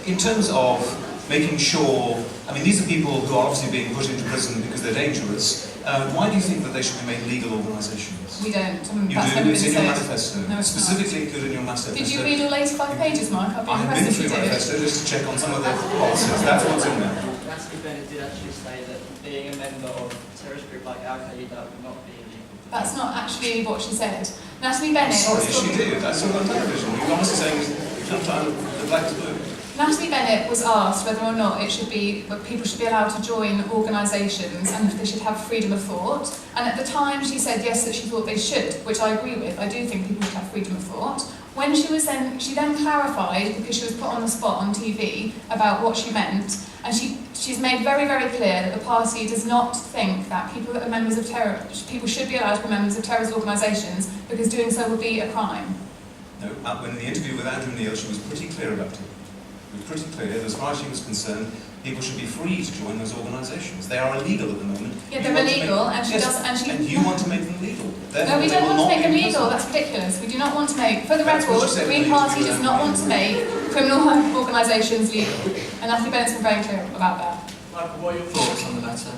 In terms of making sure, I mean, these are people who are obviously being put into prison because they're dangerous. Why do you think that they should be made legal organisations? We don't. You do? It's in your manifesto. No, it's specifically included in your manifesto. Did you read all 85 pages, Mark? I've been I have been through your manifesto just to check on some of the policies. That's what's in there. Natalie Bennett did actually say that being a member of a terrorist group like Al-Qaeda would not be illegal. That's not actually what she said. Natalie Bennett Sorry, was she did. That's all on television. You're honestly saying sometimes the black to blue. Natalie Bennett was asked whether or not people should be allowed to join organisations and if they should have freedom of thought. And at the time she said yes, that she thought they should, which I agree with. I do think people should have freedom of thought. When she then clarified, because she was put on the spot on TV, about what she meant, and she's made very, very clear that the party does not think that people that are members of people should be allowed to be members of terrorist organisations because doing so would be a crime. No, when the interview with Andrew Neil, she was pretty clear about it. It was pretty clear that as far as she was concerned, people should be free to join those organisations. They are illegal at the moment. Yeah, they're illegal, and she does. And you want to make them legal. No, we don't want to make them legal. That's ridiculous. We do not want to make. For the record, the Green Party does not want to make criminal organisations legal, and Natalie Bennett's been very clear about that. Michael, what are your thoughts on the matter?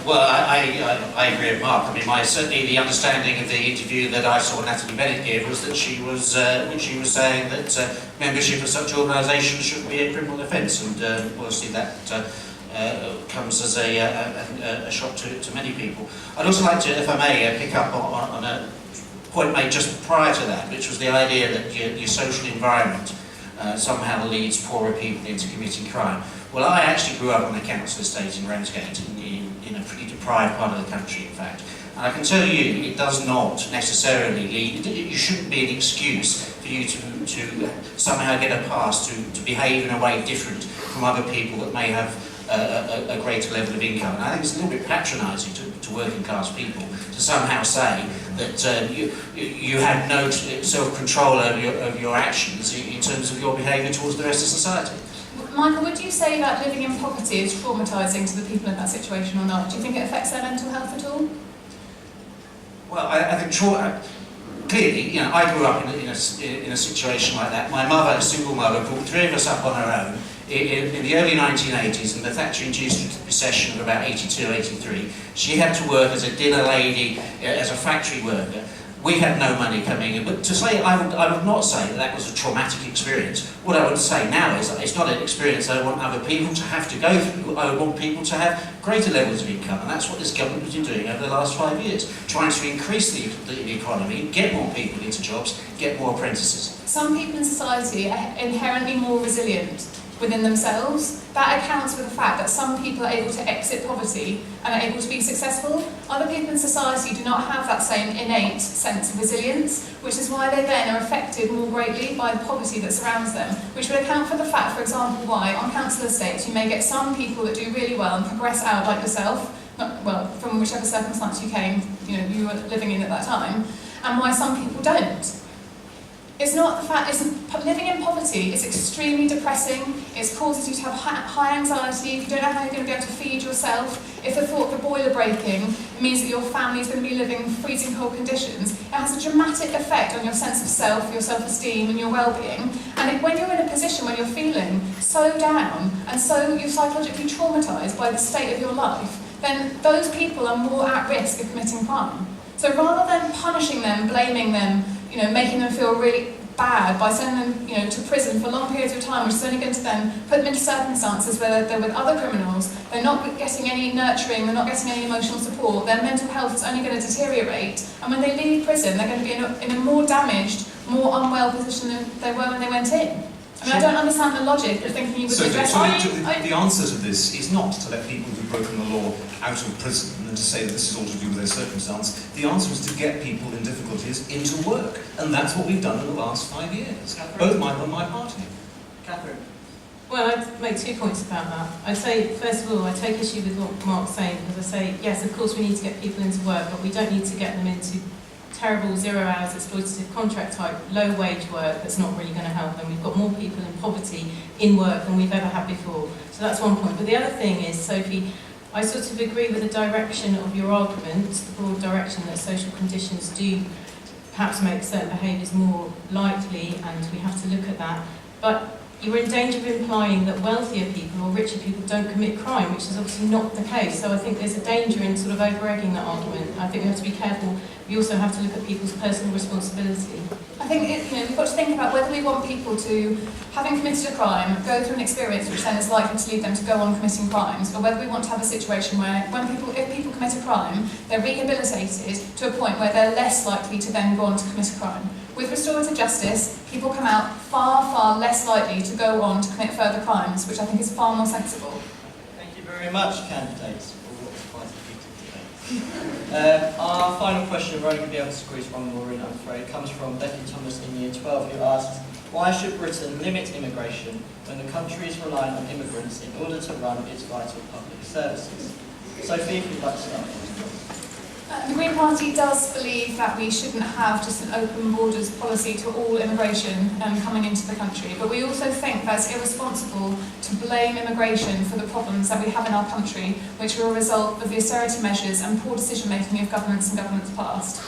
Well, I agree with Mark. I mean, certainly the understanding of the interview that I saw Natalie Bennett give was that she was saying that membership of such organisations shouldn't be a criminal offence, and obviously that comes as a shock to many people. I'd also like to, if I may, pick up on a point made just prior to that, which was the idea that your social environment somehow leads poorer people into committing crime. Well, I actually grew up on a council estate in Ramsgate, in a pretty deprived part of the country, in fact. And I can tell you, it does not necessarily lead, you shouldn't be an excuse for you to somehow get a pass to behave in a way different from other people that may have a greater level of income. And I think it's a little bit patronising to working class people to somehow say that you have no self-control over your actions in terms of your behaviour towards the rest of society. Michael, would you say that living in poverty is traumatising to the people in that situation or not? Do you think it affects their mental health at all? Well, I think clearly, I grew up in a situation like that. My mother, a single mother, brought three of us up on her own in the early 1980s, in the Thatcher-induced recession of about 82, 83. She had to work as a dinner lady, as a factory worker. We had no money coming in, but to say, I would not say that was a traumatic experience. What I would say now is that it's not an experience I want other people to have to go through. I would want people to have greater levels of income, and that's what this government has been doing over the last 5 years, trying to increase the economy, get more people into jobs, get more apprentices. Some people in society are inherently more resilient within themselves. That accounts for the fact that some people are able to exit poverty and are able to be successful. Other people in society do not have that same innate sense of resilience, which is why they then are affected more greatly by the poverty that surrounds them, which would account for the fact, for example, why on council estates you may get some people that do really well and progress out like yourself, from whichever circumstance you came, you were living in at that time, and why some people don't. It's not the fact, living in poverty is extremely depressing, it causes you to have high anxiety, if you don't know how you're going to be able to feed yourself, if the thought of the boiler breaking means that your family is going to be living in freezing cold conditions, it has a dramatic effect on your sense of self, your self-esteem and your well-being. And when you're in a position where you're feeling so down and so you're psychologically traumatised by the state of your life, then those people are more at risk of committing crime. So rather than punishing them, blaming them, making them feel really bad by sending them, to prison for long periods of time, which is only going to then put them into circumstances where they're with other criminals, they're not getting any nurturing, they're not getting any emotional support, their mental health is only going to deteriorate, and when they leave prison, they're going to be in a more damaged, more unwell position than they were when they went in. I mean, I don't understand the logic of thinking you would address the answer to this is not to let people who've broken the law out of prison and to say that this is all to do with their circumstance. The answer is to get people in difficulties into work. And that's what we've done in the last 5 years. Both Michael and my party. Katherine. Well, I'd make 2 points about that. I'd say, first of all, I take issue with what Mark's saying, because I say, yes, of course we need to get people into work, but we don't need to get them into terrible 0 hours exploitative contract type low wage work that's not really going to help them. We've got more people in poverty in work than we've ever had before. So that's one point. But the other thing is, Sophie, I sort of agree with the direction of your argument, the broad direction that social conditions do perhaps make certain behaviours more likely, and we have to look at that. But you're in danger of implying that wealthier people or richer people don't commit crime, which is obviously not the case. So I think there's a danger in sort of over-egging that argument. I think we have to be careful. We also have to look at people's personal responsibility. I think we've got to think about whether we want people to, having committed a crime, go through an experience which then is likely to lead them to go on committing crimes, or whether we want to have a situation where if people commit a crime, they're rehabilitated to a point where they're less likely to then go on to commit a crime. With restorative justice, people come out far, far less likely to go on to commit further crimes, which I think is far more sensible. Thank you very much, candidates, for what was quite a heated debate. Our final question, we're only going to be able to squeeze one more in, I'm afraid, comes from Becky Thomas in Year 12, who asks, why should Britain limit immigration when the country is relying on immigrants in order to run its vital public services? Sophie, if you'd like to start. The Green Party does believe that we shouldn't have just an open borders policy to all immigration coming into the country, but we also think that it's irresponsible to blame immigration for the problems that we have in our country, which are a result of the austerity measures and poor decision making of governments and governments past.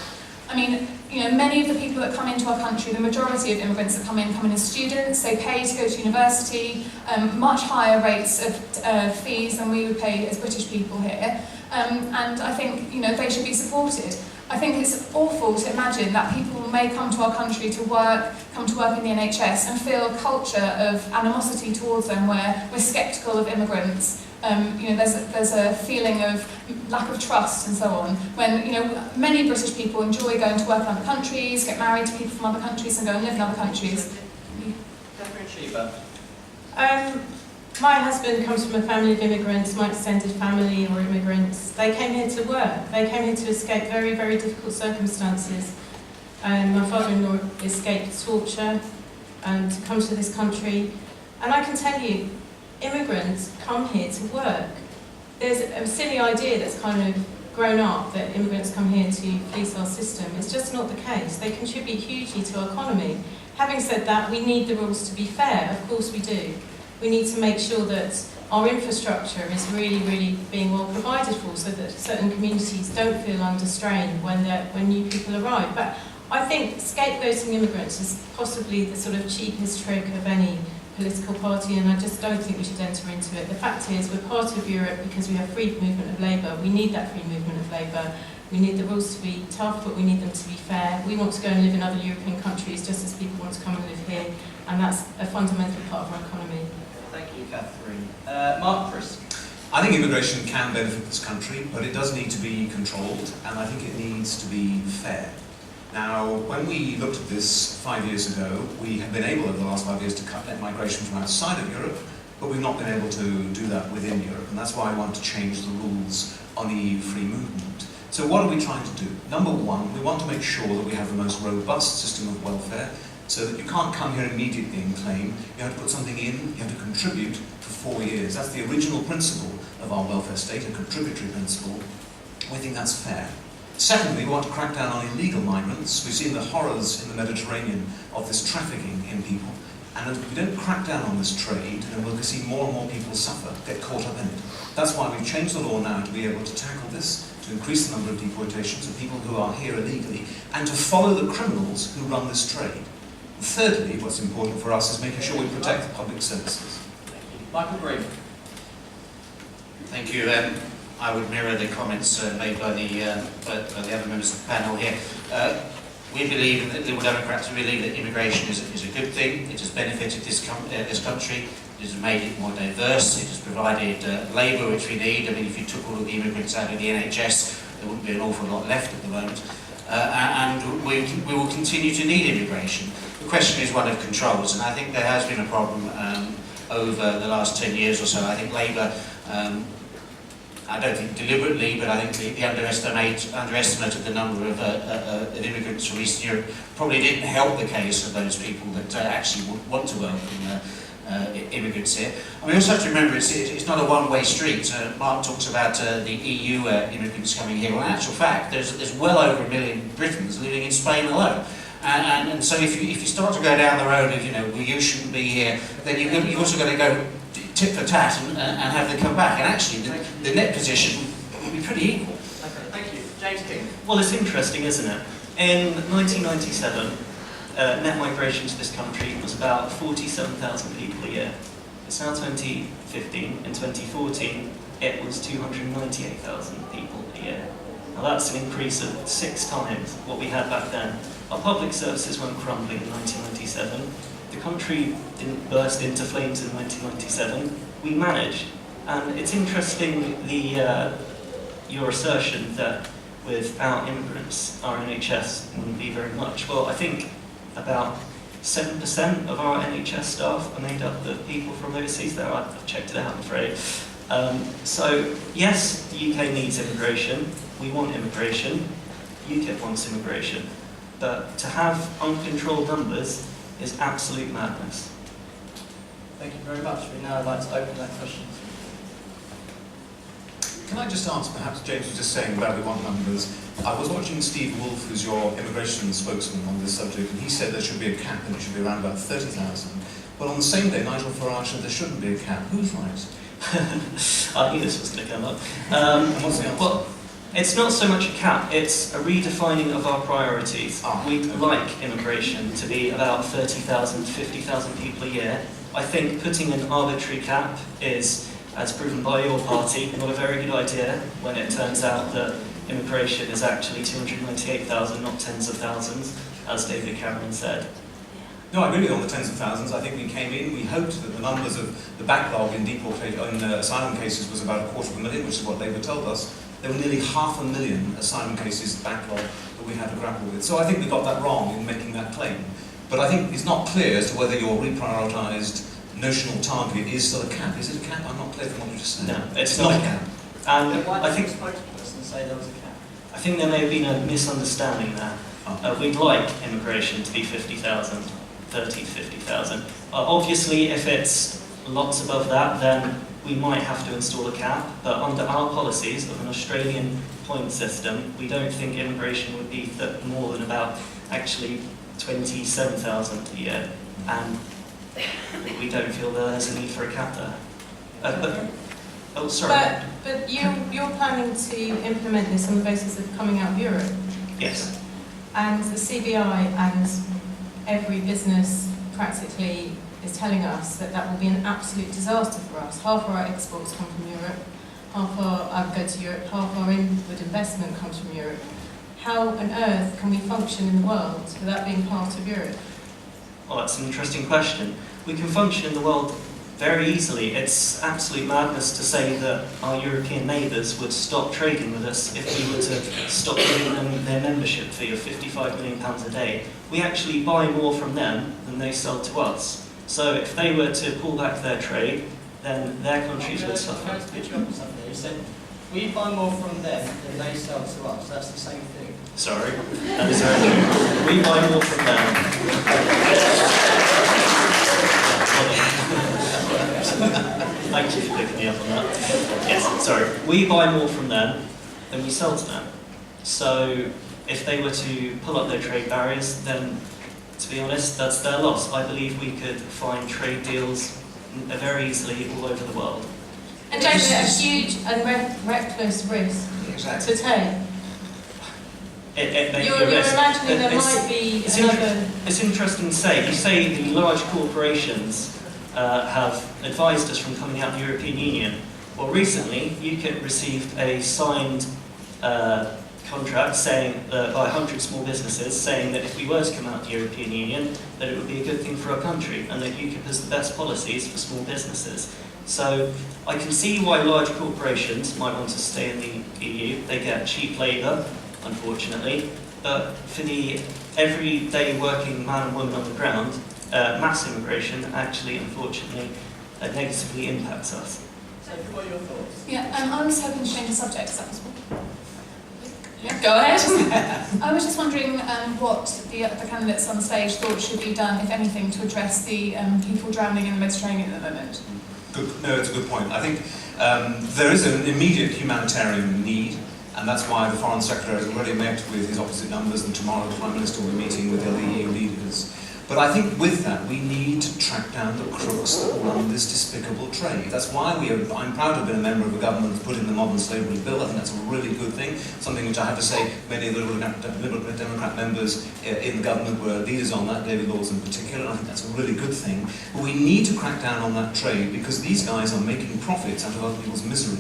I mean, many of the people that come into our country, the majority of immigrants that come in as students, they pay to go to university, much higher rates of fees than we would pay as British people here. And I think, they should be supported. I think it's awful to imagine that people may come to our country to work, come to work in the NHS and feel a culture of animosity towards them where we're sceptical of immigrants. There's a feeling of lack of trust and so on, when many British people enjoy going to work in other countries, get married to people from other countries and go and live in other countries. Katherine Chibah. My husband comes from a family of immigrants, my extended family are immigrants. They came here to work. They came here to escape very, very difficult circumstances. My father-in-law escaped torture to come to this country. And I can tell you, immigrants come here to work. There's a silly idea that's kind of grown up that immigrants come here to police our system. It's just not the case. They contribute hugely to our economy. Having said that, we need the rules to be fair. Of course we do. We need to make sure that our infrastructure is really, really being well provided for, so that certain communities don't feel under strain when new people arrive. But I think scapegoating immigrants is possibly the sort of cheapest trick of any political party, and I just don't think we should enter into it. The fact is, we're part of Europe because we have free movement of labour. We need that free movement of labour. We need the rules to be tough, but we need them to be fair. We want to go and live in other European countries just as people want to come and live here, and that's a fundamental part of our economy. Thank you, Katherine. Mark Prisk. I think immigration can benefit this country, but it does need to be controlled, and I think it needs to be fair. Now, when we looked at this 5 years ago, we have been able over the last 5 years to cut net migration from outside of Europe, but we've not been able to do that within Europe, and that's why I want to change the rules on EU free movement. So what are we trying to do? Number one, we want to make sure that we have the most robust system of welfare, so that you can't come here immediately and claim. You have to put something in, you have to contribute for 4 years. That's the original principle of our welfare state, a contributory principle. We think that's fair. Secondly, we want to crack down on illegal migrants. We've seen the horrors in the Mediterranean of this trafficking in people. And if we don't crack down on this trade, then we'll see more and more people suffer, get caught up in it. That's why we've changed the law now to be able to tackle this, to increase the number of deportations of people who are here illegally, and to follow the criminals who run this trade. Thirdly, what's important for us is making sure we protect the public services. Thank you. Michael Green. Thank you. I would mirror the comments made by the other members of the panel here. We believe, the Liberal Democrats believe that immigration is a good thing. It has benefited this country. It has made it more diverse. It has provided labour which we need. I mean, if you took all of the immigrants out of the NHS, there wouldn't be an awful lot left at the moment. And we will continue to need immigration. The question is one of controls, and I think there has been a problem over the last 10 years or so. I think Labour, I don't think deliberately, but I think the underestimate of the number of immigrants from Eastern Europe probably didn't help the case of those people that actually would want to welcome immigrants here. And we also have to remember it's not a one-way street. Mark talks about the EU immigrants coming here. Well, in actual fact, there's well over 1 million Britons living in Spain alone. And so if you start to go down the road of, well, you shouldn't be here, then you've also got to go tit for tat and have them come back. And actually, the net position will be pretty equal. Okay, thank you. James King. Well, it's interesting, isn't it? In 1997, net migration to this country was about 47,000 people a year. It's now 2015. In 2014, it was 298,000 people a year. Now that's an increase of 6 times what we had back then. Our public services weren't crumbling in 1997. The country didn't burst into flames in 1997. We managed. And it's interesting your assertion that without immigrants, our NHS wouldn't be very much. Well, I think about 7% of our NHS staff are made up of people from overseas there. I've checked it out, I'm afraid. So, yes, the UK needs immigration. We want immigration. UKIP wants immigration. But to have uncontrolled numbers is absolute madness. Thank you very much. We now like to open that question. Can I just answer, perhaps James was just saying about we want numbers. I was watching Steve Wolfe, who's your immigration spokesman on this subject, and he said there should be a cap and it should be around about 30,000. But on the same day, Nigel Farage said there shouldn't be a cap. Who's right? I knew this was going to come up. And what's the answer? Well, it's not so much a cap, it's a redefining of our priorities. We'd like immigration to be about 30,000, 50,000 people a year. I think putting an arbitrary cap is, as proven by your party, not a very good idea when it turns out that immigration is actually 298,000, not tens of thousands, as David Cameron said. No, I agree with you on the tens of thousands. I think we came in, we hoped that the numbers of the backlog in asylum cases was about 250,000, which is what Labour told us. There were nearly 500,000 asylum cases backlog that we had to grapple with. So I think we got that wrong in making that claim. But I think it's not clear as to whether your reprioritised notional target is still a cap. Is it a cap? I'm not clear from what you just said. No, it's not a cap. And Why I did think the spokesperson say there was a cap? I think there may have been a misunderstanding there. We'd like immigration to be 50,000, 30 to 50,000. Obviously, if it's lots above that, then we might have to install a cap. But under our policies of an Australian point system, we don't think immigration would be more than about actually 27,000 a year. And we don't feel there's a need for a cap there. Oh, sorry. But you're planning to implement this on the basis of coming out of Europe? Yes. And the CBI and every business practically is telling us that that will be an absolute disaster for us. Half our exports come from Europe, go to Europe, half our inward investment comes from Europe. How on earth can we function in the world without being part of Europe? Well, that's an interesting question. We can function in the world very easily. It's absolute madness to say that our European neighbours would stop trading with us if we were to stop giving them their membership fee of £55 million a day. We actually buy more from them than they sell to us. So if they were to pull back their trade, then their countries would suffer. I'm going to pitch you up on something there. You said, we buy more from them than they sell to us. That's the same thing. Sorry, that is very true. We buy more from them. Thank you for picking me up on that. Yes, sorry. We buy more from them than we sell to them. So if they were to pull up their trade barriers, then to be honest, that's their loss. I believe we could find trade deals very easily all over the world. And it's a huge and reckless risk to take. You're imagining there might be another... It's interesting to say. You say the large corporations have advised us from coming out of the European Union. Well, recently, UKIP received a signed contract saying by 100 small businesses saying that if we were to come out of the European Union, that it would be a good thing for our country, and that UKIP has the best policies for small businesses. So I can see why large corporations might want to stay in the EU. They get cheap labour, unfortunately, but for the everyday working man and woman on the ground, mass immigration actually, unfortunately, negatively impacts us. Sophie, what are your thoughts? Yeah, I was hoping to change the subject, is that possible? Yeah, go ahead. I was just wondering what the candidates on stage thought should be done, if anything, to address the people drowning in the Mediterranean at the moment. No, it's a good point. I think there is an immediate humanitarian need, and that's why the Foreign Secretary has already met with his opposite numbers, and tomorrow the Prime Minister will be meeting with the other EU leaders. But I think with that, we need to track down the crooks that run this despicable trade. That's why I'm proud to have been a member of a government that's put in the Modern Slavery Bill. I think that's a really good thing, something which I have to say many of the Liberal Democrat members in the government were leaders on that, David Laws in particular, and I think that's a really good thing. But we need to crack down on that trade because these guys are making profits out of other people's misery.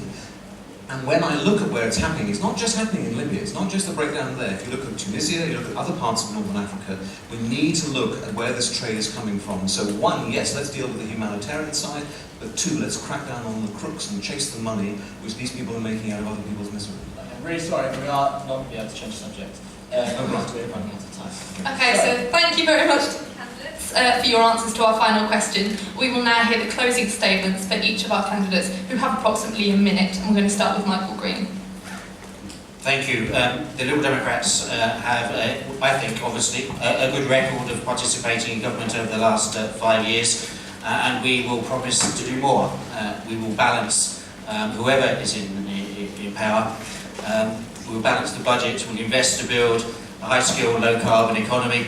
And when I look at where it's happening, it's not just happening in Libya, it's not just the breakdown there. If you look at Tunisia, you look at other parts of Northern Africa, we need to look at where this trade is coming from. So one, yes, let's deal with the humanitarian side, but two, let's crack down on the crooks and chase the money which these people are making out of other people's misery. I'm really sorry, but we are not going to be able to change the subject. We're running out of time. Okay, so thank you very much to the candidates for your answers to our final question. We will now hear the closing statements for each of our candidates, who have approximately a minute, and we're going to start with Michael Green. Thank you. The Liberal Democrats have, I think, obviously, a good record of participating in government over the last 5 years, and we will promise to do more. We will balance whoever is in power. We will balance the budget, we'll invest to build a high-skilled, low-carbon economy,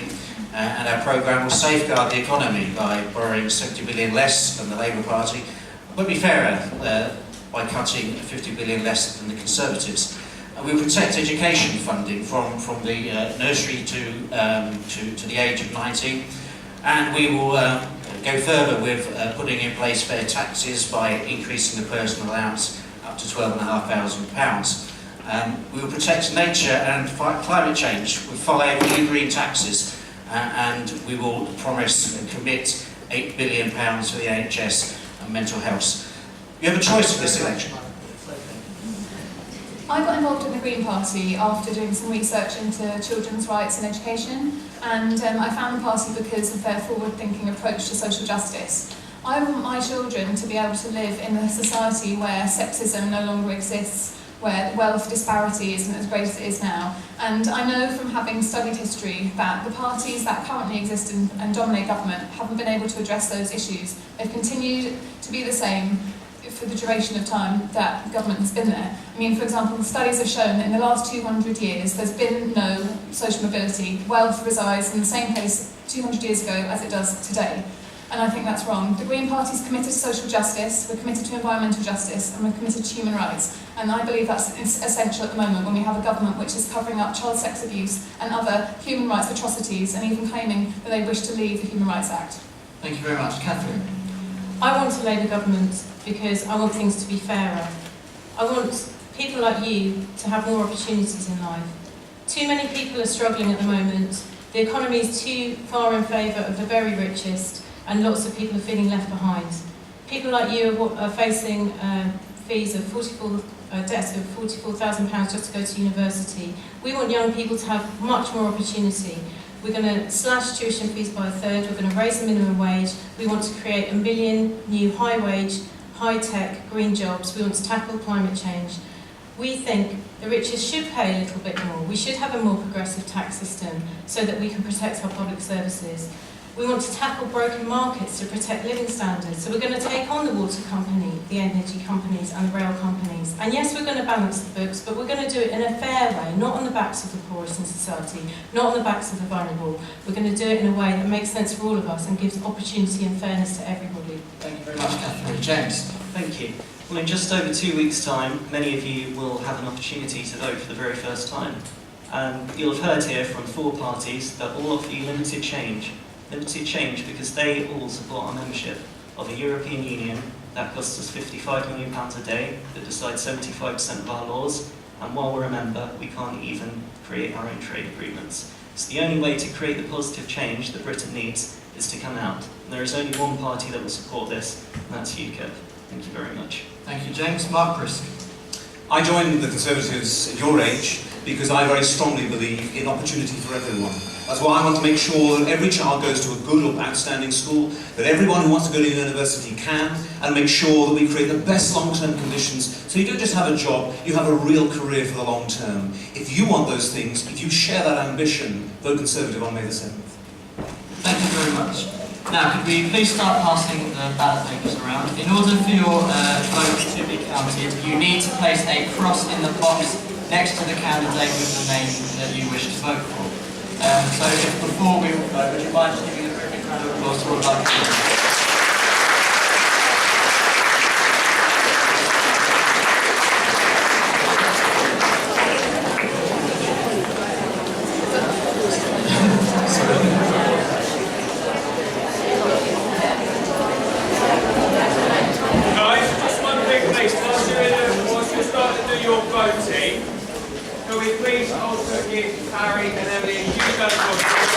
and our programme will safeguard the economy by borrowing 70 billion less than the Labour Party, but be fairer by cutting 50 billion less than the Conservatives. And we will protect education funding from the nursery to the age of 19, and we will go further with putting in place fair taxes by increasing the personal allowance up to £12,500. We will protect nature and fight climate change with 5 new green taxes, and we will promise and commit £8 billion for the NHS and mental health. You have a choice for this election. I got involved in the Green Party after doing some research into children's rights and education, and I found the party because of their forward-thinking approach to social justice. I want my children to be able to live in a society where sexism no longer exists, where wealth disparity isn't as great as it is now. And I know from having studied history that the parties that currently exist and dominate government haven't been able to address those issues. They've continued to be the same for the duration of time that government has been there. I mean, for example, studies have shown that in the last 200 years there's been no social mobility. Wealth resides in the same place 200 years ago as it does today. And I think that's wrong. The Green Party is committed to social justice, we're committed to environmental justice, and we're committed to human rights. And I believe that's essential at the moment when we have a government which is covering up child sex abuse and other human rights atrocities, and even claiming that they wish to leave the Human Rights Act. Thank you very much. Katherine? I want a Labour government because I want things to be fairer. I want people like you to have more opportunities in life. Too many people are struggling at the moment. The economy is too far in favour of the very richest, and lots of people are feeling left behind. People like you are facing fees of debts of £44,000 just to go to university. We want young people to have much more opportunity. We're going to slash tuition fees by a third, we're going to raise the minimum wage, we want to create 1 million new high-wage, high-tech, green jobs, we want to tackle climate change. We think the richest should pay a little bit more. We should have a more progressive tax system so that we can protect our public services. We want to tackle broken markets to protect living standards. So we're going to take on the water company, the energy companies and the rail companies. And yes, we're going to balance the books, but we're going to do it in a fair way, not on the backs of the poorest in society, not on the backs of the vulnerable. We're going to do it in a way that makes sense for all of us and gives opportunity and fairness to everybody. Thank you very much, Katherine. James? Thank you. Well, in just over 2 weeks' time, many of you will have an opportunity to vote for the very first time. You'll have heard here from 4 parties that all offer you limited change because they all support our membership of a European Union That costs us £55 million a day, that decides 75% of our laws, and while we're a member, we can't even create our own trade agreements. So the only way to create the positive change that Britain needs is to come out. And there is only one party that will support this, and that's UKIP. Thank you very much. Thank you, James. Mark Prisk. I joined the Conservatives at your age because I very strongly believe in opportunity for everyone. That's why I want to make sure that every child goes to a good or outstanding school, that everyone who wants to go to university can, and make sure that we create the best long-term conditions so you don't just have a job, you have a real career for the long term. If you want those things, if you share that ambition, vote Conservative on May the 7th. Thank you very much. Now, could we please start passing the ballot papers around? In order for your vote to be counted, you need to place a cross in the box next to the candidate with the name that you wish to vote for. So if before we vote, would you mind just giving a very big round of applause to all of our candidates? Voting, can we please also give Harry and Emily a huge round of applause?